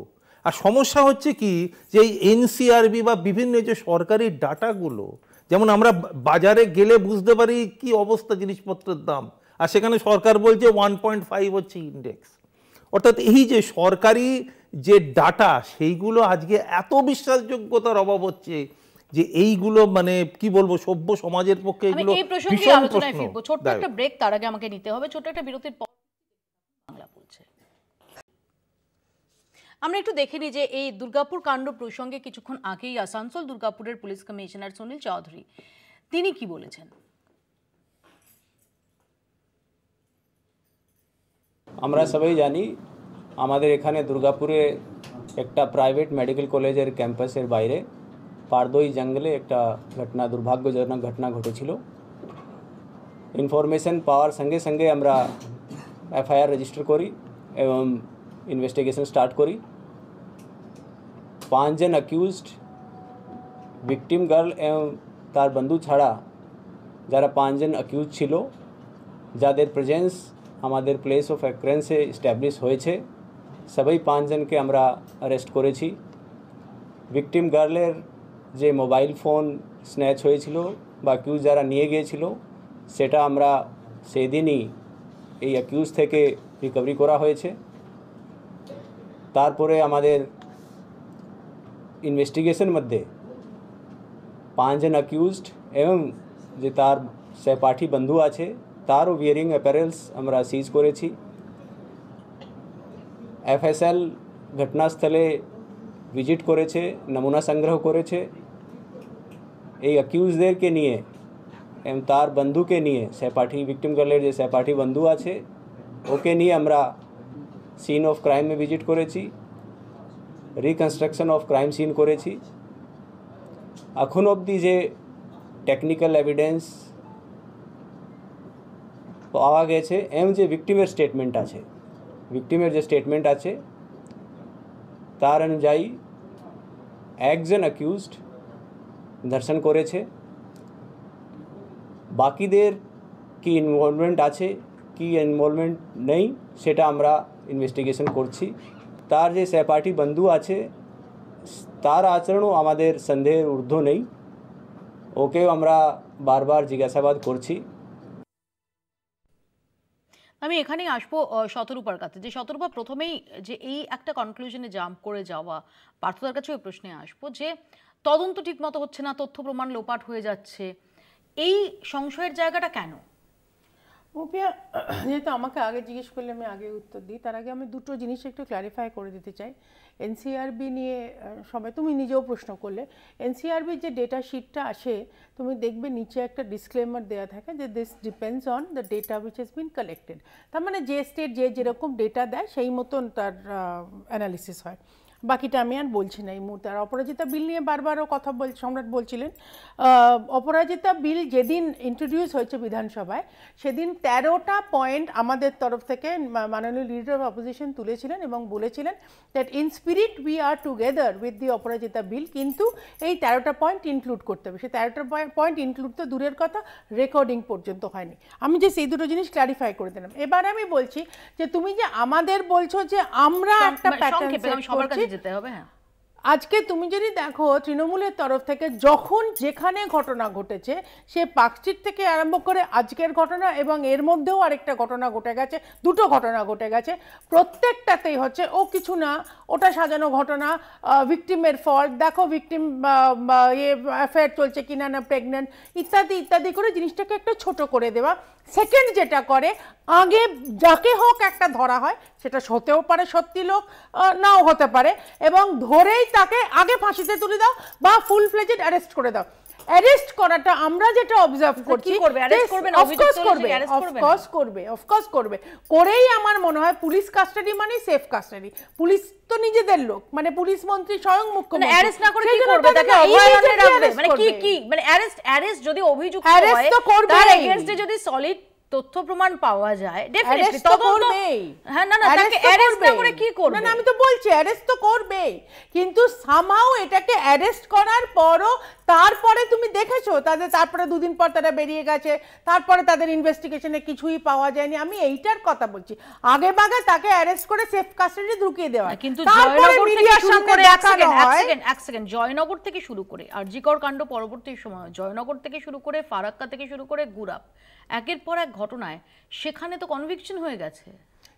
আর সমস্যা হচ্ছে কি, যে এই এনসিআরবি বা বিভিন্ন যে সরকারি ডাটাগুলো, যেমন আমরা বাজারে গেলে বুঝতে পারি কি অবস্থা জিনিসপত্রের দাম, আর সেখানে সরকার বলছে 1.5 হচ্ছে ইন্ডেক্স। অর্থাৎ এই যে সরকারি যে ডাটা, সেইগুলো আজকে এত বিশ্বাসযোগ্যতার অভাব হচ্ছে যে এইগুলো মানে কি বলবো, সভ্য সমাজের পক্ষে এগুলো ভীষণ প্রশ্ন। ছোট্ট একটা ব্রেক, তার আগে আমাকে নিতে হবে ছোট্ট একটা বিরতির পর বাংলা বলছে। আমরা একটু দেখে নিই যে এই দুর্গাপুর কাণ্ড প্রসঙ্গে কিছুক্ষণ আগেই আসানসোল দুর্গাপুরের পুলিশ কমিশনার সুনীল চৌধুরী তিনি কি বলেছেন। আমরা সবাই জানি আমাদের এখানে দুর্গাপুরে একটা প্রাইভেট মেডিকেল কলেজের ক্যাম্পাসের বাইরে পারদই জঙ্গলে একটা ঘটনা, দুর্ভাগ্যজনক ঘটনা ঘটেছিল। ইনফরমেশন পাওয়ার সঙ্গে সঙ্গে আমরা এফআইআর রেজিস্টার করি এবং ইনভেস্টিগেশন স্টার্ট করি। 5 জন অ্যাকিউজড, ভিকটিম গার্ল এবং তার বন্ধু ছাড়া যারা 5 জন অ্যাকিউজ ছিল, যাদের প্রেজেন্স আমাদের প্লেস অফ অ্যাক্রেন্সে এস্টাবলিশ হয়েছে, সবাই 5 জনকে আমরা অ্যারেস্ট করেছি। ভিকটিম গার্লের যে মোবাইল ফোন স্ন্যাচ হয়েছিল বা অ্যাকিউজ যারা নিয়ে গিয়েছিল, সেটা আমরা সেই দিনই এই অ্যাকিউজ থেকে রিকভারি করা হয়েছে। তারপরে আমাদের ইনভেস্টিগেশন মধ্যে 5 জন অ্যাকিউজড এবং যে তার সহপাঠী বন্ধু আছে তারও বিয়ারিং অ্যাপারেলস আমরা সিজ করেছি। এফএসএল ঘটনাস্থলে ভিজিট করেছে, নমুনা সংগ্রহ করেছে। এই অ্যাকিউজদেরকে নিয়ে এবং তার বন্ধুকে নিয়ে, সহপাঠী ভিকটিম গার্লের যে সহপাঠী বন্ধু আছে ওকে নিয়ে আমরা সিন অফ ক্রাইমে ভিজিট করেছি, রিকনস্ট্রাকশন অফ ক্রাইম সিন করেছি। এখন অবধি যে টেকনিক্যাল এভিডেন্স পাওয়া গেছে এবং যে ভিকটিমের স্টেটমেন্ট আছে, ভিকটিমের যে স্টেটমেন্ট আছে তার অনুযায়ী একজন অ্যাকিউজড ধর্ষণ করেছে। বাকিদের কি ইনভলভমেন্ট আছে কি ইনভলভমেন্ট নেই সেটা আমরা ইনভেস্টিগেশন করছি। তার যে সহপাঠী বন্ধু আছে তার আচরণও আমাদের সন্দেহের ঊর্ধ্বে নেই, ওকেও আমরা বারবার জিজ্ঞাসাবাদ করছি। আমি এখানেই আসবো শতরূপার কাছে, যে শতরূপা প্রথমেই যে এই একটা কনক্লুশনে জাম্প করে যাওয়া, পার্থদার কাছে ওই প্রশ্নে আসবো যে তদন্ত ঠিক মতো হচ্ছে না, তথ্য প্রমাণ লোপাট হয়ে যাচ্ছে, এই সংশয়ের জায়গাটা কেন? মুপিয়া, যেহেতু আমাকে আগে জিজ্ঞেস করলে আমি আগে উত্তর দিই, তার আগে আমি দুটো জিনিস একটু ক্ল্যারিফাই করে দিতে চাই। এনসিআরবি নিয়ে সবাই, তুমি নিজেও প্রশ্ন করলে, এনসিআরবির যে ডেটা শিটটা আসে তুমি দেখবে নিচে একটা ডিসক্লেমার দেওয়া থাকে যে this depends on the data which has been collected. তার মানে যে স্টেট যে যেরকম ডেটা দেয় সেই মতন তার অ্যানালিসিস হয়। বাকিটা আমি আর বলছি না এই মুহূর্তে। আর অপরাজিতা বিল নিয়ে বারবারও কথা সম্রাট বলছিলেন। অপরাজিতা বিল যেদিন ইন্ট্রোডিউস হয়েছে বিধানসভায় সেদিন 13টা পয়েন্ট আমাদের তরফ থেকে মাননীয় লিডার অফ অপোজিশন তুলেছিলেন এবং বলেছিলেন that in spirit we are together with the Aparajita bill, কিন্তু এই 13টা পয়েন্ট ইনক্লুড করতে হবে। সেই 13টা পয়েন্ট ইনক্লুড তো দূরের কথা, রেকর্ডিং পর্যন্ত হয়নি। আমি যে সেই দুটো জিনিস ক্ল্যারিফাই করে দিলাম। এবার আমি বলছি যে তুমি যে আমাদের বলছো যে আমরা একটা প্যাটার্ন সেট করছি, যেতে হবে। হ্যাঁ, আজকে তুমি যদি দেখো তৃণমূলের তরফ থেকে যখন যেখানে ঘটনা ঘটেছে, সে পার্কস্ট্রিট থেকে আরম্ভ করে আজকের ঘটনা এবং এর মধ্যেও আরেকটা ঘটনা ঘটে গেছে, দুটো ঘটনা ঘটে গেছে, প্রত্যেকটাতেই হচ্ছে ও কিছু না, ওটা সাজানো ঘটনা, ভিকটিমের ফল্ট, দেখো ভিকটিম অ্যাফেয়ার চলছে কিনা, না প্রেগনেন্ট, ইত্যাদি ইত্যাদি করে জিনিসটাকে একটা ছোট করে দেওয়া। সেকেন্ড যেটা করে, আগে যাকে হোক একটা ধরা হয়, সেটা হতেও পারে সত্যি লোক, নাও হতে পারে, এবং ধরেই তাকে আগে ফাঁসিতে তুলে দাও বা ফুল ফ্লেজেড অ্যারেস্ট করে দাও। অ্যারেস্ট করাটা আমরা যেটা অবজার্ভ করছি, অফকোর্স করবে, করেই আমার মনে হয় পুলিশ কাস্টাডি মানে সেফ কাস্টাডি। পুলিশ তো নিজেদের লোক, মানে পুলিশ মন্ত্রী স্বয়ং মুখ্যমন্ত্রী, অ্যারেস্ট না করে কি করবে? তাকে অভয়ারণ্যে রাখবে, মানে কি মানে অ্যারেস্ট যদি অভিযুক্ত হয়, তার এগেইনস্টে যদি সলিড তথ্য প্রমাণ পাওয়া যায়, ডেফিনেটলি তদন্ত। হ্যাঁ, না তাকে অ্যারেস্ট না করে কি করবে? না আমি তো বলছি অ্যারেস্ট তো করবে, কিন্তু সামহাউ এটাকে অ্যারেস্ট করার পরও তারপরে তুমি দেখেছো তারপরে দুদিন পর তারা বেরিয়ে গেছে, তারপরে তাদের ইনভেস্টিগেশনে কিছুই পাওয়া যায়নি। আমি এইটার কথা বলছি, আগে বাগে তাকে অ্যারেস্ট করে সেফ কাস্টাডি ঢুকিয়ে দেওয়া। কিন্তু জয়নগর থেকে শুরু করে এক সেকেন্ড জয়নগর থেকে শুরু করে আরজিকর কাণ্ড পরবর্তী সময়, জয়নগর থেকে শুরু করে ফারাক্কা থেকে শুরু করে গুরাপ, একের পর এক ঘটনায় সেখানে তো কনভিকশন হয়ে গেছে।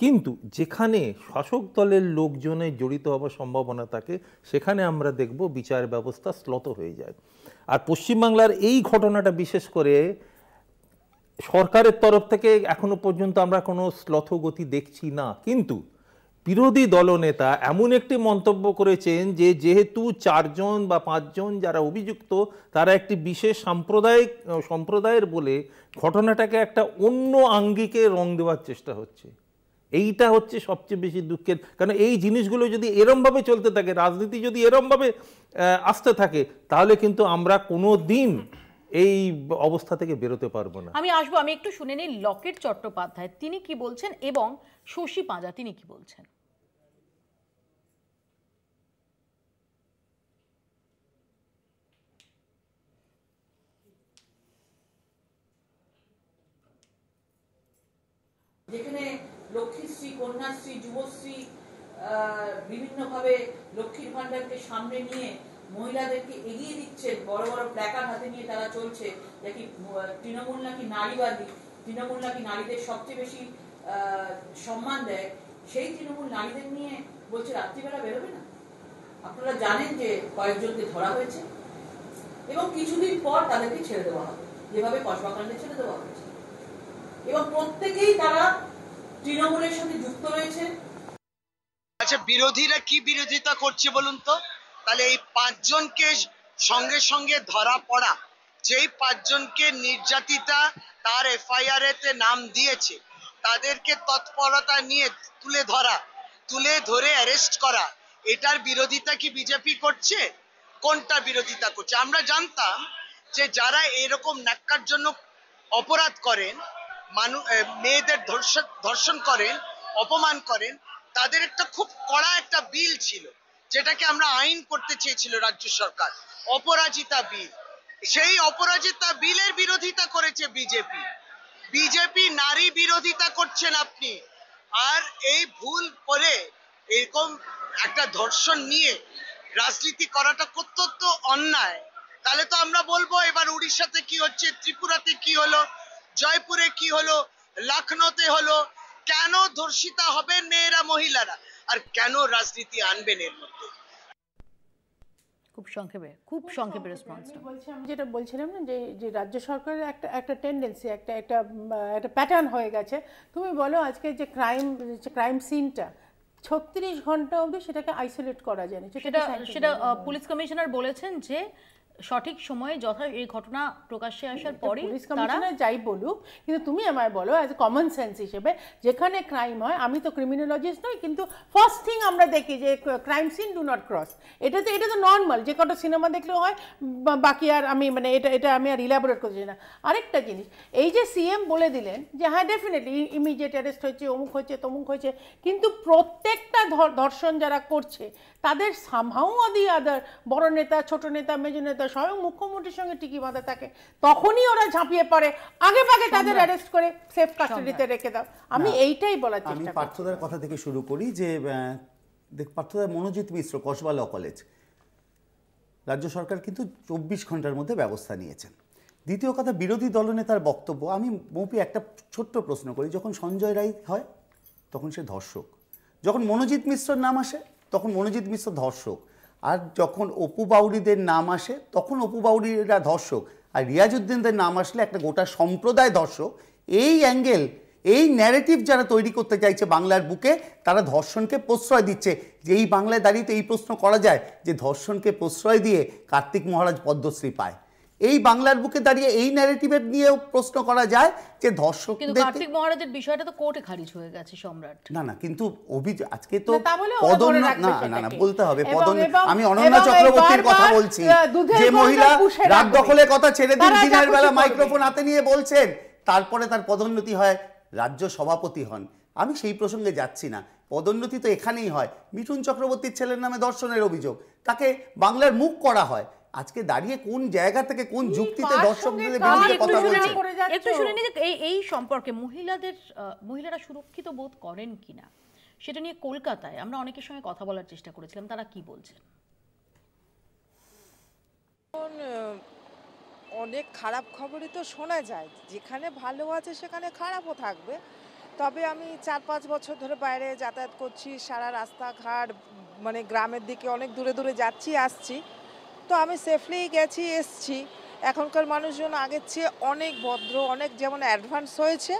কিন্তু যেখানে শাসক দলের লোকজনের জড়িত হওয়ার সম্ভাবনা থাকে সেখানে আমরা দেখব বিচার ব্যবস্থা শ্লথ হয়ে যায়। আর পশ্চিমবাংলার এই ঘটনাটা বিশেষ করে সরকারের তরফ থেকে এখনো পর্যন্ত আমরা কোনো শ্লথগতি দেখছি না, কিন্তু বিরোধী দলনেতা এমন একটি মন্তব্য করেছেন যে যেহেতু 4 জন বা 5 জন যারা অভিযুক্ত তারা একটি বিশেষ সম্প্রদায়ের বলে ঘটনাটাকে একটা অন্য আঙ্গিকে রং দেওয়ার চেষ্টা হচ্ছে। এইটা হচ্ছে সবচেয়ে বেশি দুঃখের, কারণ এই জিনিসগুলো যদি এরমভাবে চলতে থাকে, রাজনীতি যদি এরমভাবে আসতে থাকে, তাহলে কিন্তু আমরা কোনো দিন এই অবস্থা থেকে বেরোতে পারবো না। আমি আসবো, আমি একটু শুনে নিই লকেট চট্টোপাধ্যায় তিনি কি বলছেন এবং শশী পাঁজা তিনি কি বলছেন। যেখানে লক্ষ্মীশ্রী, কন্যাশ্রী, যুবশ্রী বিভিন্নভাবে লক্ষ্মীর ভান্ডারকে সামনে নিয়ে মহিলাদেরকে এগিয়ে দিচ্ছেন, বড় বড় প্ল্যাকার্ড হাতে নিয়ে তারা চলছে, নাকি তৃণমূল নাকি নারীবাদী, তৃণমূল নাকি নারীদের সবচেয়ে বেশি সম্মান দেয়, সেই তৃণমূল নারীদের নিয়ে বলছে রাত্রিবেলা বেরোবে না। আপনারা জানেন যে কয়েকজনকে ধরা হয়েছে এবং কিছুদিন পর তাদেরকে ছেড়ে দেওয়া হবে, যেভাবে কসবাকাণ্ডে ছেড়ে দেওয়া হয়েছে, এবং প্রত্যেকেই তারা তৃণমূলের সাথে যুক্ত রয়েছে। আচ্ছা, বিরোধীরা কি বিরোধিতা করছে বলুন তো? তাহলে এই 5 জনকে সঙ্গে সঙ্গে ধরা পড়া, যেই 5 জনকে নির্যাতিতা তার এফআইআর এতে নাম দিয়েছে, তাদেরকে তৎপরতা নিয়ে তুলে ধরে অ্যারেস্ট করা, এটার বিরোধিতা কি বিজেপি করছে? কোনটা বিরোধিতা করছে? আমরা জানতাম যে যারা এরকম ন্যাক্কারজনক অপরাধ করেন, মেয়েদের ধর্ষণ করেন, অপমান করেন, তাদের একটা খুব কড়া একটা বিল ছিল, যেটাকে আমরা আইন করতে চেয়েছিল রাজ্য সরকার, অপরাজিতা বিল। সেই অপরাজিতা বিলের বিরোধিতা করেছে বিজেপি নারী বিরোধিতা করছেন আপনি। আর এই ভুল করে এরকম একটা ধর্ষণ নিয়ে রাজনীতি করাটা অত্যন্ত অন্যায়। তাহলে তো আমরা বলবো এবার উড়িষ্যাতে কি হচ্ছে, ত্রিপুরাতে কি হলো, জয়পুরে কি হলো, লখনৌতে হলো, কেন ধর্ষিতা হবেন মেয়েরা, মহিলারা, আর কেন রাজনীতি আনবেন এর মধ্যে? খুব সংক্ষেপে রেসপন্স। আমি যেটা বলছিলাম না যে রাজ্য সরকারের একটা টেন্ডেন্সি, একটা প্যাটার্ন হয়ে গেছে। তুমি বলো আজকে যে ক্রাইম সিনটা 36 ঘন্টা অবধি সেটাকে আইসোলেট করা যায় না, সেটা পুলিশ কমিশনার বলেছেন যে সঠিক সময়ে এই ঘটনা প্রকাশ্যে আসার পরে পুলিশ কমিশনার যাই বলুক, কিন্তু তুমি আমায় বলো অ্যাজ এ কমন সেন্স হিসেবে, যেখানে ক্রাইম হয়, আমি তো ক্রিমিনোলজিস্ট নই, কিন্তু ফার্স্ট থিং আমরা দেখি যে crime scene do not cross. এটা তো নর্মাল, যে কটা সিনেমা দেখলেও হয়, বাকি আর আমি এটা আমি আর ইলাবোরেট করছি না। আরেকটা জিনিস, এই যে সিএম বলে দিলেন যে হ্যাঁ ডেফিনেটলি ইমিডিয়েট অ্যারেস্ট হয়েছে, অমুক হয়েছে, তমুক হয়েছে, কিন্তু প্রত্যেকটা ধর্ষণ যারা করছে তাদের সামহাউ অর দি আদার, বড় নেতা, ছোট নেতা, মেজ নেতা, স্বয়ং মুখ্যমন্ত্রীর সঙ্গে টিকি বাঁধা থাকে, তখনই ওরা ঝাঁপিয়ে পড়ে, আগে ভাগে তাদের অ্যারেস্ট করে সেফ কাস্টাডিতে রেখে দাও। আমি এইটাই বলার চেষ্টা করি। আমি পার্থদার কথা থেকে শুরু করি যে পার্থদা, মনোজিৎ মিশ্র, কসবা ল কলেজ, রাজ্য সরকার কিন্তু 24 ঘন্টার মধ্যে ব্যবস্থা নিয়েছেন। দ্বিতীয় কথা, বিরোধী দলনেতার বক্তব্য, আমি মৌপি একটা ছোট্ট প্রশ্ন করি, যখন সঞ্জয় রায় হয় তখন সে ধর্ষক, যখন মনোজিৎ মিশ্রর নাম আসে তখন মনোজিৎ মিশ্র ধর্ষক, আর যখন অপু বাউরিদের নাম আসে তখন অপু বাউরিরা ধর্ষক, আর রিয়াজউদ্দিনদের নাম আসলে একটা গোটা সম্প্রদায় ধর্ষক। এই অ্যাঙ্গেল, এই ন্যারেটিভ যারা তৈরি করতে চাইছে বাংলার বুকে, তারা ধর্ষণকে প্রশ্রয় দিচ্ছে। যে এই বাংলায় দাঁড়িয়ে তো এই প্রশ্ন করা যায় যে ধর্ষণকে প্রশ্রয় দিয়ে কার্তিক মহারাজ পদ্মশ্রী পায়। এই বাংলার বুকে দাঁড়িয়ে এই ন্যারেটিভের নিয়েও প্রশ্ন করা যায় যে ধর্ষক, কিন্তু কার্তিক মহারাজের বিষয়টা তো কোর্টে খারিজ হয়ে গেছে সম্রাট। না কিন্তু আজকে তো না বলতে হবে আমি অনন্যা চক্রবর্তীর কথা বলছি, যে মহিলা রাত দখলের কথা ছেড়ে দিন, দিনের বেলা মাইক্রোফোন হাতে নিয়ে বলছেন, তারপরে তার পদোন্নতি হয়, রাজ্য সভাপতি হন। আমি সেই প্রসঙ্গে যাচ্ছি না, পদোন্নতি তো এখানেই হয়। মিঠুন চক্রবর্তীর ছেলের নামে ধর্ষণের অভিযোগ, তাকে বাংলার মুখ করা হয়। আজকে দাঁড়িয়ে কোন জায়গা থেকে কোন যুক্তিতে দর্শকদের বিরুদ্ধে কথা বলছেন? একটু শুনে নিই এই সম্পর্কে মহিলারা সুরক্ষিত বোধ করেন কিনা, সেটা নিয়ে কলকাতায় আমরা অনেকের সঙ্গে কথা বলার চেষ্টা করেছিলাম, তারা কি বলছেন। অনেক খারাপ খবরই তো শোনা যায়, যেখানে ভালো আছে সেখানে খারাপও থাকবে, তবে আমি 4-5 বছর ধরে বাইরে যাতায়াত করছি, সারা রাস্তাঘাট মানে গ্রামের দিকে অনেক দূরে দূরে যাচ্ছি আসছি, তো আমি সেফলি গেছি এসছি। এখনকার মানুষজন আগের চেয়ে অনেক ভদ্র, অনেক যেমন অ্যাডভান্স হয়েছে,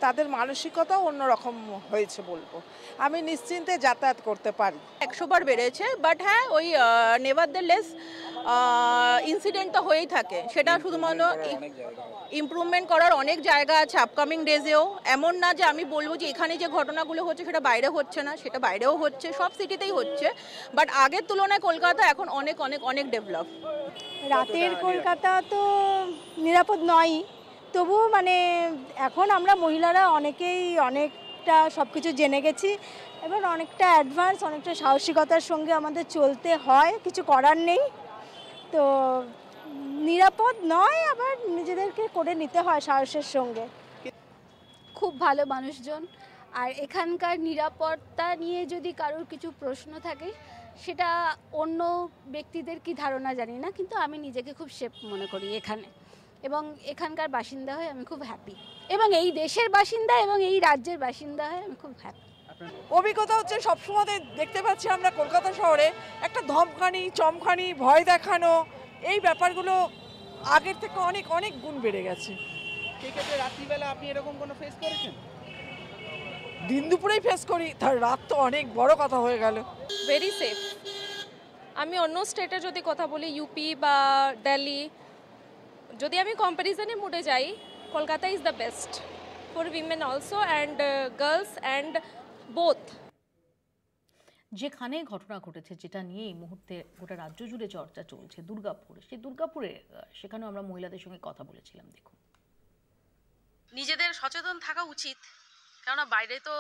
তাদের মানসিকতাও অন্যরকম হয়েছে বলবো। আমি নিশ্চিন্তে যাতায়াত করতে পারি। 100 বার বেড়েছে, বাট হ্যাঁ ওই নেভারদেলেস ইনসিডেন্ট তো হয়েই থাকে, সেটা শুধুমাত্র ইমপ্রুভমেন্ট করার অনেক জায়গা আছে আপকামিং ডেজেও। এমন না যে আমি বলবো যে এখানে যে ঘটনাগুলো হচ্ছে সেটা বাইরে হচ্ছে না, সেটা বাইরেও হচ্ছে, সব সিটিতেই হচ্ছে, বাট আগের তুলনায় কলকাতা এখন অনেক অনেক অনেক ডেভেলপ। রাতের কলকাতা তো নিরাপদ নয়, তবুও মানে এখন আমরা মহিলারা অনেকেই অনেকটা সব কিছু জেনে গেছি, এবার অনেকটা অ্যাডভান্স, অনেকটা সাহসিকতার সঙ্গে আমাদের চলতে হয়, কিছু করার নেই। তো নিরাপদ নয়, আবার নিজেদেরকে করে নিতে হয় সাহসের সঙ্গে। খুব ভালো মানুষজন, আর এখানকার নিরাপত্তা নিয়ে যদি কারোর কিছু প্রশ্ন থাকে সেটা অন্য ব্যক্তিদের কি ধারণা জানি না, কিন্তু আমি নিজেকে খুব সেফ মনে করি এখানে, এবং এখানকার বাসিন্দা হয়ে আমি খুব হ্যাপি, এবং এই দেশের বাসিন্দা এবং এই রাজ্যের বাসিন্দা হয়ে আমি খুব হ্যাপি। অভিজ্ঞতা হচ্ছে সবসময় দেখতে পাচ্ছি আমরা কলকাতা শহরে একটা ধমকানি, চমকানি, ভয় দেখানো, এই ব্যাপারগুলো আগের থেকে অনেক অনেক গুণ বেড়ে গেছে। সেক্ষেত্রে রাত্রিবেলা আপনি এরকম কোনো ফেস করেছেন? দিন দুপুরেই ফেস করি, তার রাত তো অনেক বড় কথা হয়ে গেল। Very safe. আমি অন্য স্টেটে যদি কথা বলি, ইউপি বা দিল্লি, যদি আমি কম্প্যারিজনে মুডে যাই, Kolkata is the best for women also and girls and both. যেখানে ঘটনা ঘটেছে, যেটা নিয়ে এই মুহূর্তে গোটা রাজ্য জুড়ে চর্চা চলছে, দুর্গাপুর, সেই দুর্গাপুরে সেখানেও আমরা মহিলাদের সঙ্গে কথা বলেছিলাম। দেখুন, নিজেদের সচেতন থাকা উচিত, কেননা বাইরে তো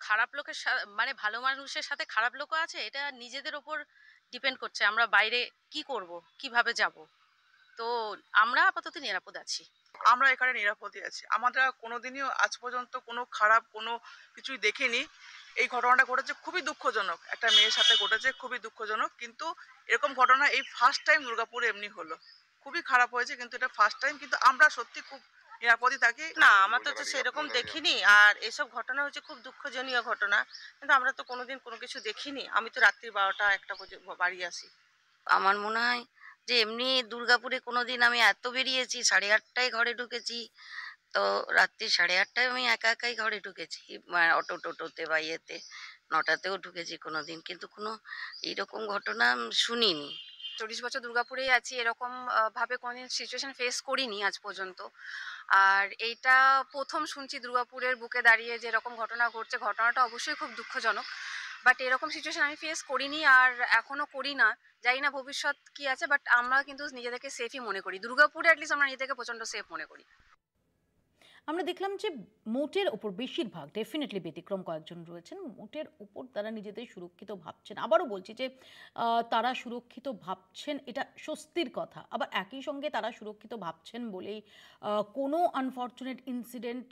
খারাপ লোকের মানে ভালো মানুষের সাথে খারাপ লোকও আছে, এটা নিজেদের ওপর ডিপেন্ড করছে আমরা বাইরে কি করব, কিভাবে যাব। তো আমরা আপাতত নিরাপদ আছি। আমরা এখানে নিরাপদই আছি, আমরা কোনোদিনই আজ পর্যন্ত কোনো খারাপ কোনো কিছুই দেখিনি। এই ঘটনাটা ঘটেছে খুবই দুঃখজনক, একটা মেয়ের সাথে ঘটেছে, খুবই দুঃখজনক, কিন্তু এরকম ঘটনা এই ফার্স্ট টাইম দুর্গাপুরে এমনি হলো, খুবই খারাপ হয়েছে, কিন্তু এটা ফার্স্ট টাইম, কিন্তু আমরা সত্যি খুব নিরাপদই থাকি। না, আমরা তো সেরকম দেখিনি, আর এসব ঘটনা হচ্ছে খুব দুঃখজনীয় ঘটনা, কিন্তু আমরা তো কোনোদিন কোনো কিছু দেখিনি। আমি তো রাত্রি 12টা-1টা বাড়ি আসি। আমার মনে হয় যে এমনি দুর্গাপুরে কোনোদিন আমি এত বেরিয়েছি, 8:30টায় ঘরে ঢুকেছি, তো রাত্রি 8:30টায় আমি একা একাই ঘরে ঢুকেছি, অটো টোটোতে বা ইয়েতে, 9টাতেও ঢুকেছি কোনোদিন, কিন্তু কোনো এইরকম ঘটনা শুনিনি। 40 বছর দুর্গাপুরেই আছি, এরকম ভাবে কোনোদিন সিচুয়েশন ফেস করিনি আজ পর্যন্ত। আর এইটা প্রথম শুনছি দুর্গাপুরের বুকে দাঁড়িয়ে যে এরকম ঘটনা ঘটছে। ঘটনাটা অবশ্যই খুব দুঃখজনক, বাট এরকম সিচুয়েশন আমি ফেস করিনি আর এখনো করি না, জানি না ভবিষ্যৎ কি আছে, বাট আমরা কিন্তু নিজেদেরকে সেফই মনে করি। দুর্গাপুরে অ্যাটলিস্ট আমরা নিজেদেরকে প্রচণ্ড সেফ মনে করি। আমরা দেখলাম যে মোটের ওপর বেশিরভাগ, ডেফিনেটলি ব্যতিক্রম কয়েকজন রয়েছেন, মোটের ওপর তারা নিজেদের সুরক্ষিত ভাবছেন। আবারও বলছি যে তারা সুরক্ষিত ভাবছেন, এটা স্বস্তির কথা। আবার একই সঙ্গে তারা সুরক্ষিত ভাবছেন বলেই কোনো আনফর্চুনেট ইনসিডেন্ট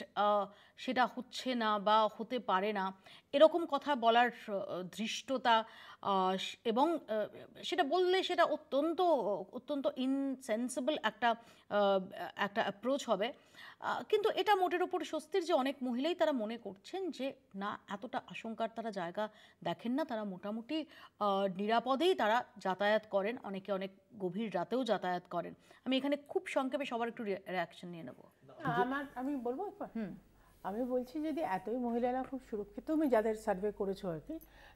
সেটা হচ্ছে না বা হতে পারে না, এরকম কথা বলার ধৃষ্টতা, এবং সেটা বললে সেটা অত্যন্ত অত্যন্ত ইনসেন্সিবল একটা অ্যাপ্রোচ হবে। কিন্তু এটা মোটের ওপর স্বস্তির যে অনেক মহিলাই তারা মনে করছেন যে না, এতটা আশঙ্কার তারা জায়গা দেখেন না, তারা মোটামুটি নিরাপদেই তারা যাতায়াত করেন, অনেকে অনেক গভীর রাতেও যাতায়াত করেন। আমি এখানে খুব সংক্ষেপে সবার একটু রিঅ্যাকশন নিয়ে নেব। আমি বলবো একবার। আমি বলছি যদি এতই মহিলারা খুব সুরক্ষিত, আমি যাদের সার্ভে করেছো আর কি,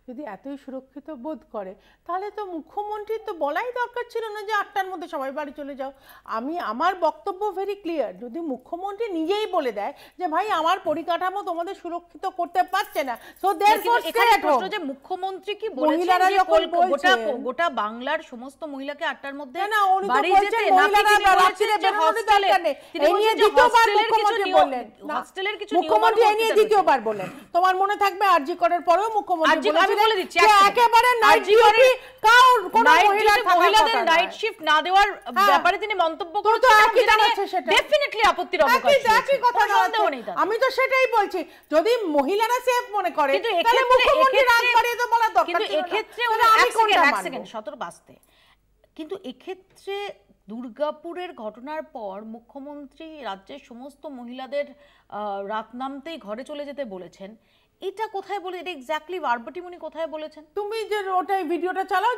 যদি এতই সুরক্ষিত বোধ করে, তাহলে তো মুখ্যমন্ত্রীর তো বলাই দরকার ছিল না যে 8টার মধ্যে সবাই বাড়ি চলে যাও। আমার বক্তব্য ভেরি ক্লিয়ার, যদি মুখ্যমন্ত্রী নিজেই বলে দেয় যে ভাই আমার পরিকাঠামো তোমাদের সুরক্ষিত করতে পারছে না, সো দেয়ারফর এখানে প্রশ্ন যে মুখ্যমন্ত্রী কি বলেছেন যে গোটা বাংলার সমস্ত মহিলাকে 8টার মধ্যে বাড়ি যেতে, হস্টেলের কিছু মুখ্যমন্ত্রী এই নিয়ে দ্বিতীয়বার বললেন। তোমার মনে থাকবে আরজি করার পরেও মুখ্যমন্ত্রী বলেছিলেন যে একেবারে নাইট ডিউটি কার কোন মহিলাদের নাইট শিফট না দেওয়ার ব্যাপারে তিনি মন্তব্য করেছেন, ডেফিনেটলি আপত্তির অবকাশ নেই। আমি তো সেটাই বলছি, যদি মহিলারা সেফ মনে করে তাহলে মুখ্যমন্ত্রী রাগ বাড়িয়ে তো বলা দরকার। কিন্তু এক্ষেত্রে এক সেকেন্ড 17 বাজতে, কিন্তু এক্ষেত্রে দুর্গাপুরের ঘটনার পর মুখ্যমন্ত্রী রাজ্যের সমস্ত মহিলাদের রাত নামতেই ঘরে চলে যেতে বলেছেন, এটা কোথায় বলে, এটা এক্স্যাক্টলি ভার্বাটিম উনি কোথায় বলেছেন? তুমি যে ওটাই ভিডিওটা চালাও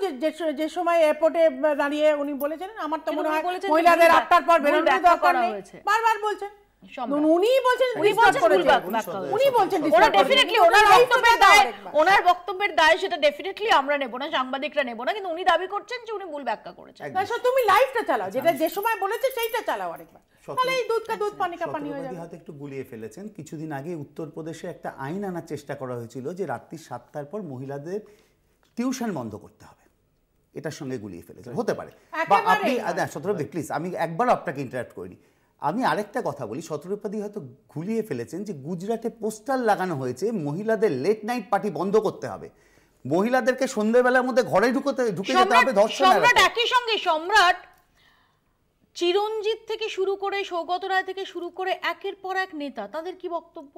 যে সময় এয়ারপোর্টে দাঁড়িয়ে উনি বলেছেন, আমার তো মনে হয় মহিলাদের 8টার পর বেরোনোর দরকার নেই, বারবার বলছেন। ওনার বক্তব্যের দায় সেটা ডেফিনেটলি আমরা নেব না, সাংবাদিকরা নেব না, কিন্তু উনি দাবি করছেন যে উনি ভুল ব্যাখ্যা করেছেন। তুমি লাইভটা চালাও, যেটা যে সময় বলেছে সেইটা চালাও আরেকবার, তাহলে এই দুধ কা দুধ পানি কা পানি হয়ে যাবে। হয়তো একটু গুলিয়ে ফেলেছেন। কিছুদিন আগে উত্তরপ্রদেশে একটা আইন আনার চেষ্টা করা হয়েছিল যে রাত্রি 7টার পর মহিলাদের টিউশন বন্ধ করতে হবে, এটার সঙ্গে গুলিয়ে ফেলেছেন, হতে পারে। বা আপনি সতর্কবাদী প্লিজ, আমি একবারও আপনাকে ইন্টারাপ্ট করিনি। আমি আরেকটা কথা বলি, সতর্কবাদী হয়তো ঘুরিয়ে ফেলেছেন যে গুজরাটে পোস্টার লাগানো হয়েছে মহিলাদের লেট নাইট পার্টি বন্ধ করতে হবে, মহিলাদেরকে সন্ধ্যেবেলার মধ্যে ঘরে ঢুকে যেতে হবে ধর্ষণ। সম্রাট একই সঙ্গে সম্রাট চিরঞ্জিত থেকে শুরু করে সৌগত রায় থেকে শুরু করে একের পর এক নেতা, তাদের কি বক্তব্য?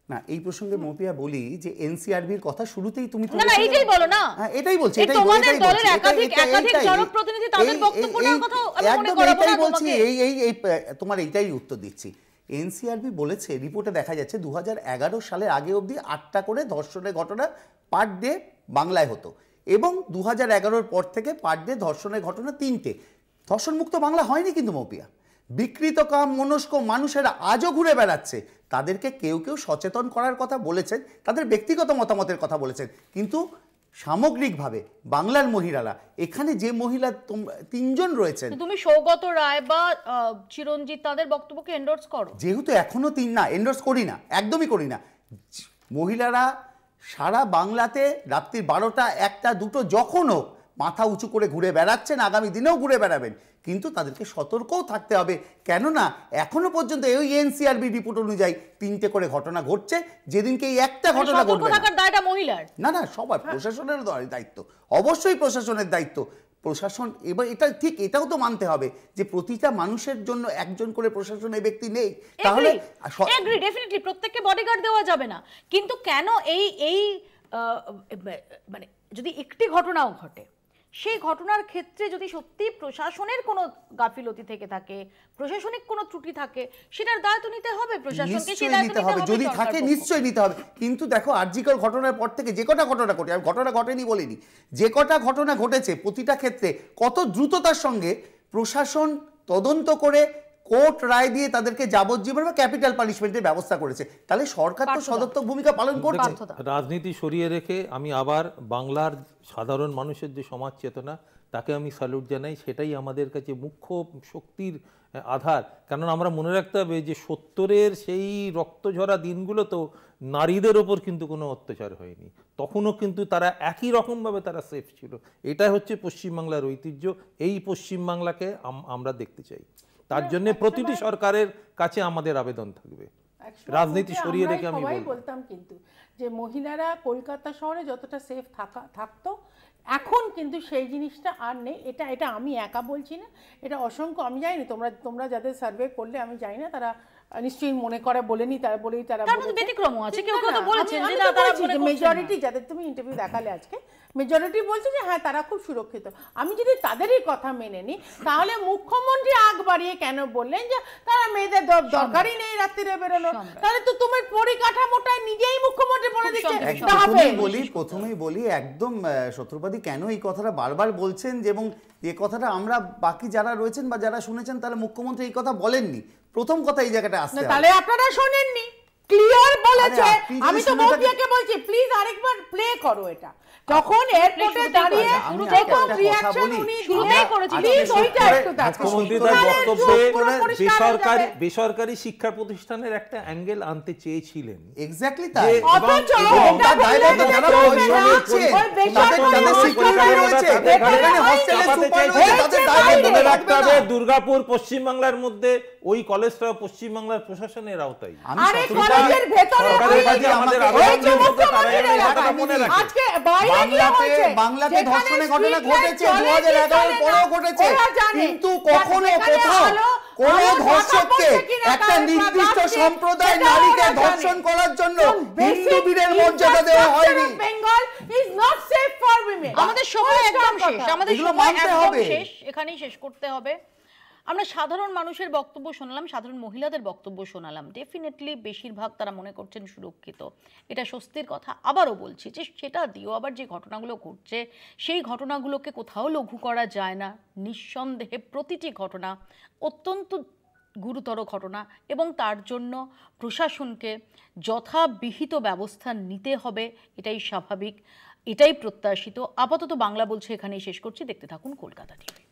না, এই প্রসঙ্গে মৌপিয়া বলি যে এনসিআরবির কথা শুরুতেই তুমি না এইটাই বলো না। হ্যাঁ এটাই বলছি, এটাই তোমাদের দলের একাধিক জনপ্রতিনিধি তাদের বক্তব্যটার কথা আমি মনে করাবো না বলছি। এই তোমার এইটাই উত্তর দিচ্ছি। এনসিআরবি বলেছে, রিপোর্টে দেখা যাচ্ছে 2011 সালের আগে অবধি 8টা করে ধর্ষণের ঘটনা পার ডে বাংলায় হতো, এবং 2011 পর থেকে পার ডে ধর্ষণের ঘটনা 3টে। ধর্ষণ মুক্ত বাংলা হয়নি কিন্তু মৌপিয়া। বিকৃত কাম মনস্ক মানুষেরা আজও ঘুরে বেড়াচ্ছে, তাদেরকে কেউ কেউ সচেতন করার কথা বলেছেন, তাদের ব্যক্তিগত মতামতের কথা বলেছেন, কিন্তু সামগ্রিকভাবে বাংলার মহিলারা, এখানে যে মহিলা 3জন রয়েছেন, তুমি সৌগত রায় বা চিরঞ্জিত তাদের বক্তব্যকে এন্ডোর্স করো? যেহেতু এখনো 3 না, এন্ডোর্স করি না, একদমই করি না। মহিলারা সারা বাংলাতে রাত্রি 12টা 1টা 2টো যখন হোক মাথা উঁচু করে ঘুরে বেড়াচ্ছেন, আগামী দিনেও ঘুরে বেড়াবেন, কিন্তু তাদেরকে সতর্কও থাকতে হবে। কেননা এখনো পর্যন্ত এই এনসিআরবি রিপোর্ট অনুযায়ী 3টে করে ঘটনা ঘটছে, যেদিনকে এই একটা ঘটনা ঘটবে না না সবার প্রশাসনের দায়িত্ব, অবশ্যই প্রশাসনের দায়িত্ব। প্রশাসন এবার এটা ঠিক এটাও তো মানতে হবে যে প্রতিটা মানুষের জন্য একজন করে প্রশাসনের ব্যক্তি নেই, তাহলে এগ্রি ডেফিনেটলি প্রত্যেককে বডিগার্ড দেওয়া যাবে না, কিন্তু কেন এই মানে যদি একটি ঘটনাও ঘটে, সেই ঘটনার ক্ষেত্রে যদি সত্যি প্রশাসনের কোনো গাফিলতি থেকে থাকে, প্রশাসনিক কোনো ত্রুটি থাকে, সেটার দায় তো নিতে হবে প্রশাসনকে, সেই দায় নিতে হবে, যদি থাকে নিশ্চয়ই নিতে হবে। কিন্তু দেখো আরজিকর ঘটনার পর থেকে যে কটা ঘটনা ঘটে, আমি ঘটনা ঘটেনি বলিনি, যে কটা ঘটনা ঘটেছে প্রতিটা ক্ষেত্রে কত দ্রুততার সঙ্গে প্রশাসন তদন্ত করে কোর্ট রায় দিয়ে তাদেরকে যাবজ্জীবন বা ক্যাপিটাল পানিশমেন্টের ব্যবস্থা করেছে, তাহলে সরকার তো সদর্থক ভূমিকা পালন করছে। রাজনীতি সরিয়ে রেখে আমি আবার বাংলার সাধারণ মানুষের যে সমাজ চেতনা, তাকে আমি স্যালুট জানাই, সেটাই আমাদের কাছে মুখ্য শক্তির আধার। কারণ আমরা মনে রাখতে হবে যে 70-এর সেই রক্তঝরা দিনগুলো তো নারীদের ওপর কিন্তু কোনো অত্যাচার হয়নি, তখনও কিন্তু তারা একই রকমভাবে তারা সেফ ছিল। এটাই হচ্ছে পশ্চিমবাংলার ঐতিহ্য, এই পশ্চিমবাংলাকে আমরা দেখতে চাই। তার জন্য প্রতিটি সরকারের কাছে আমাদের আবেদন থাকবে, রাজনীতি সরিয়ে রেখে আমি বলতাম কিন্তু যে মহিলারা কলকাতা শহরে যতটা সেফ থাকতো, এখন কিন্তু সেই জিনিসটা আর নেই। এটা আমি একা বলছি না, এটা অসংখ্য, আমি জানি না তোমরা যাদের সার্ভে করলে আমি জানি না তারা নিশ্চয়ই মনে করে বলেনি, তারা বলেই তারা ব্যতিক্রম আছে, কেউ কেউ তো বলেছেন যে না তারা মেজরিটি যাদের তুমি ইন্টারভিউ দেখালে আজকে মেজরিটি বলছে যে হ্যাঁ তারা খুব সুরক্ষিত। আমি যদি তাদেরই কথা মেনে নিই, তাহলে মুখ্যমন্ত্রী আগ বাড়িয়ে কেন বললেন যে তারা মেয়েদের দরকারই নেই রাত্রিরে বেরোনো? তাহলে তো তোমার পরিকাঠামোটা নিজেই মুখ্যমন্ত্রী বলে দিচ্ছে। প্রথমেই বলি একদম শত্রুপাতি কেন এই কথাটা বারবার বলছেন, এবং এই কথাটা আমরা বাকি যারা রয়েছেন বা যারা শুনেছেন তাহলে মুখ্যমন্ত্রী এই কথা বলেননি। প্রথম কথা এই জায়গাটা আসছে, তাহলে আপনারা শোনেননি, ক্লিয়ার বলেছে। আমি তো মৌপিয়াকে বলছি প্লিজ আরেকবার প্লে করো এটা, যখন এয়ারপোর্টে দাঁড়িয়ে প্রথম রিঅ্যাকশন উনি শুরুতেই করেছিলেন, প্লিজ ওইটা একটু দেখো। মুখ্যমন্ত্রী তার বক্তব্যে বেসরকারি শিক্ষা প্রতিষ্ঠানের একটা অ্যাঙ্গেল আনতে চেয়েছিলেন, এক্স্যাক্টলি তাই। অথচ এটা দায়বদ্ধ যারা পয়সা আছে তাদের সিকিউরিটি রয়েছে, এখানে হস্টেলে সুপার রয়েছে, তাদের দায়বদ্ধ রাখতে হবে। দুর্গাপুর পশ্চিমবাংলার মধ্যে ওই কলেজটা পশ্চিমবাংলার প্রশাসনের আওতায়। আরে কলেজের ভেতরে আমাদের আবেদন মনে রাখে, আজকে বাইরে কি হয়েছে, বাংলাতে ধর্ষণের ঘটনা ঘটেছে 2011 পরেও ঘটেছে, কিন্তু কখনো কোথাও কোন ধর্ষককে একটা নির্দিষ্ট সম্প্রদায় নারীকে ধর্ষণ করার জন্য হিন্দু বীরের মর্যাদা দেওয়া হয়নি। Bengal is not safe for women. আমাদের সময় একদম শেষ, আমাদের সময় একদম শেষ, এখানেই শেষ করতে হবে। আমরা সাধারণ মানুষের বক্তব্য শোনালাম, সাধারণ মহিলাদের বক্তব্য শোনালাম। ডেফিনেটলি বেশিরভাগ তারা মনে করছেন সুরক্ষিত, এটা স্বস্তির কথা। আবারও বলছি যে সেটা দিয়েও আবার যে ঘটনাগুলো ঘটছে সেই ঘটনাগুলোকে কোথাও লঘু করা যায় না। নিঃসন্দেহে প্রতিটি ঘটনা অত্যন্ত গুরুতর ঘটনা এবং তার জন্য প্রশাসনকে যথাবিহিত ব্যবস্থা নিতে হবে, এটাই স্বাভাবিক, এটাই প্রত্যাশিত। আপাতত বাংলা বলছে এখানেই শেষ করছি। দেখতে থাকুন কলকাতা টিভি।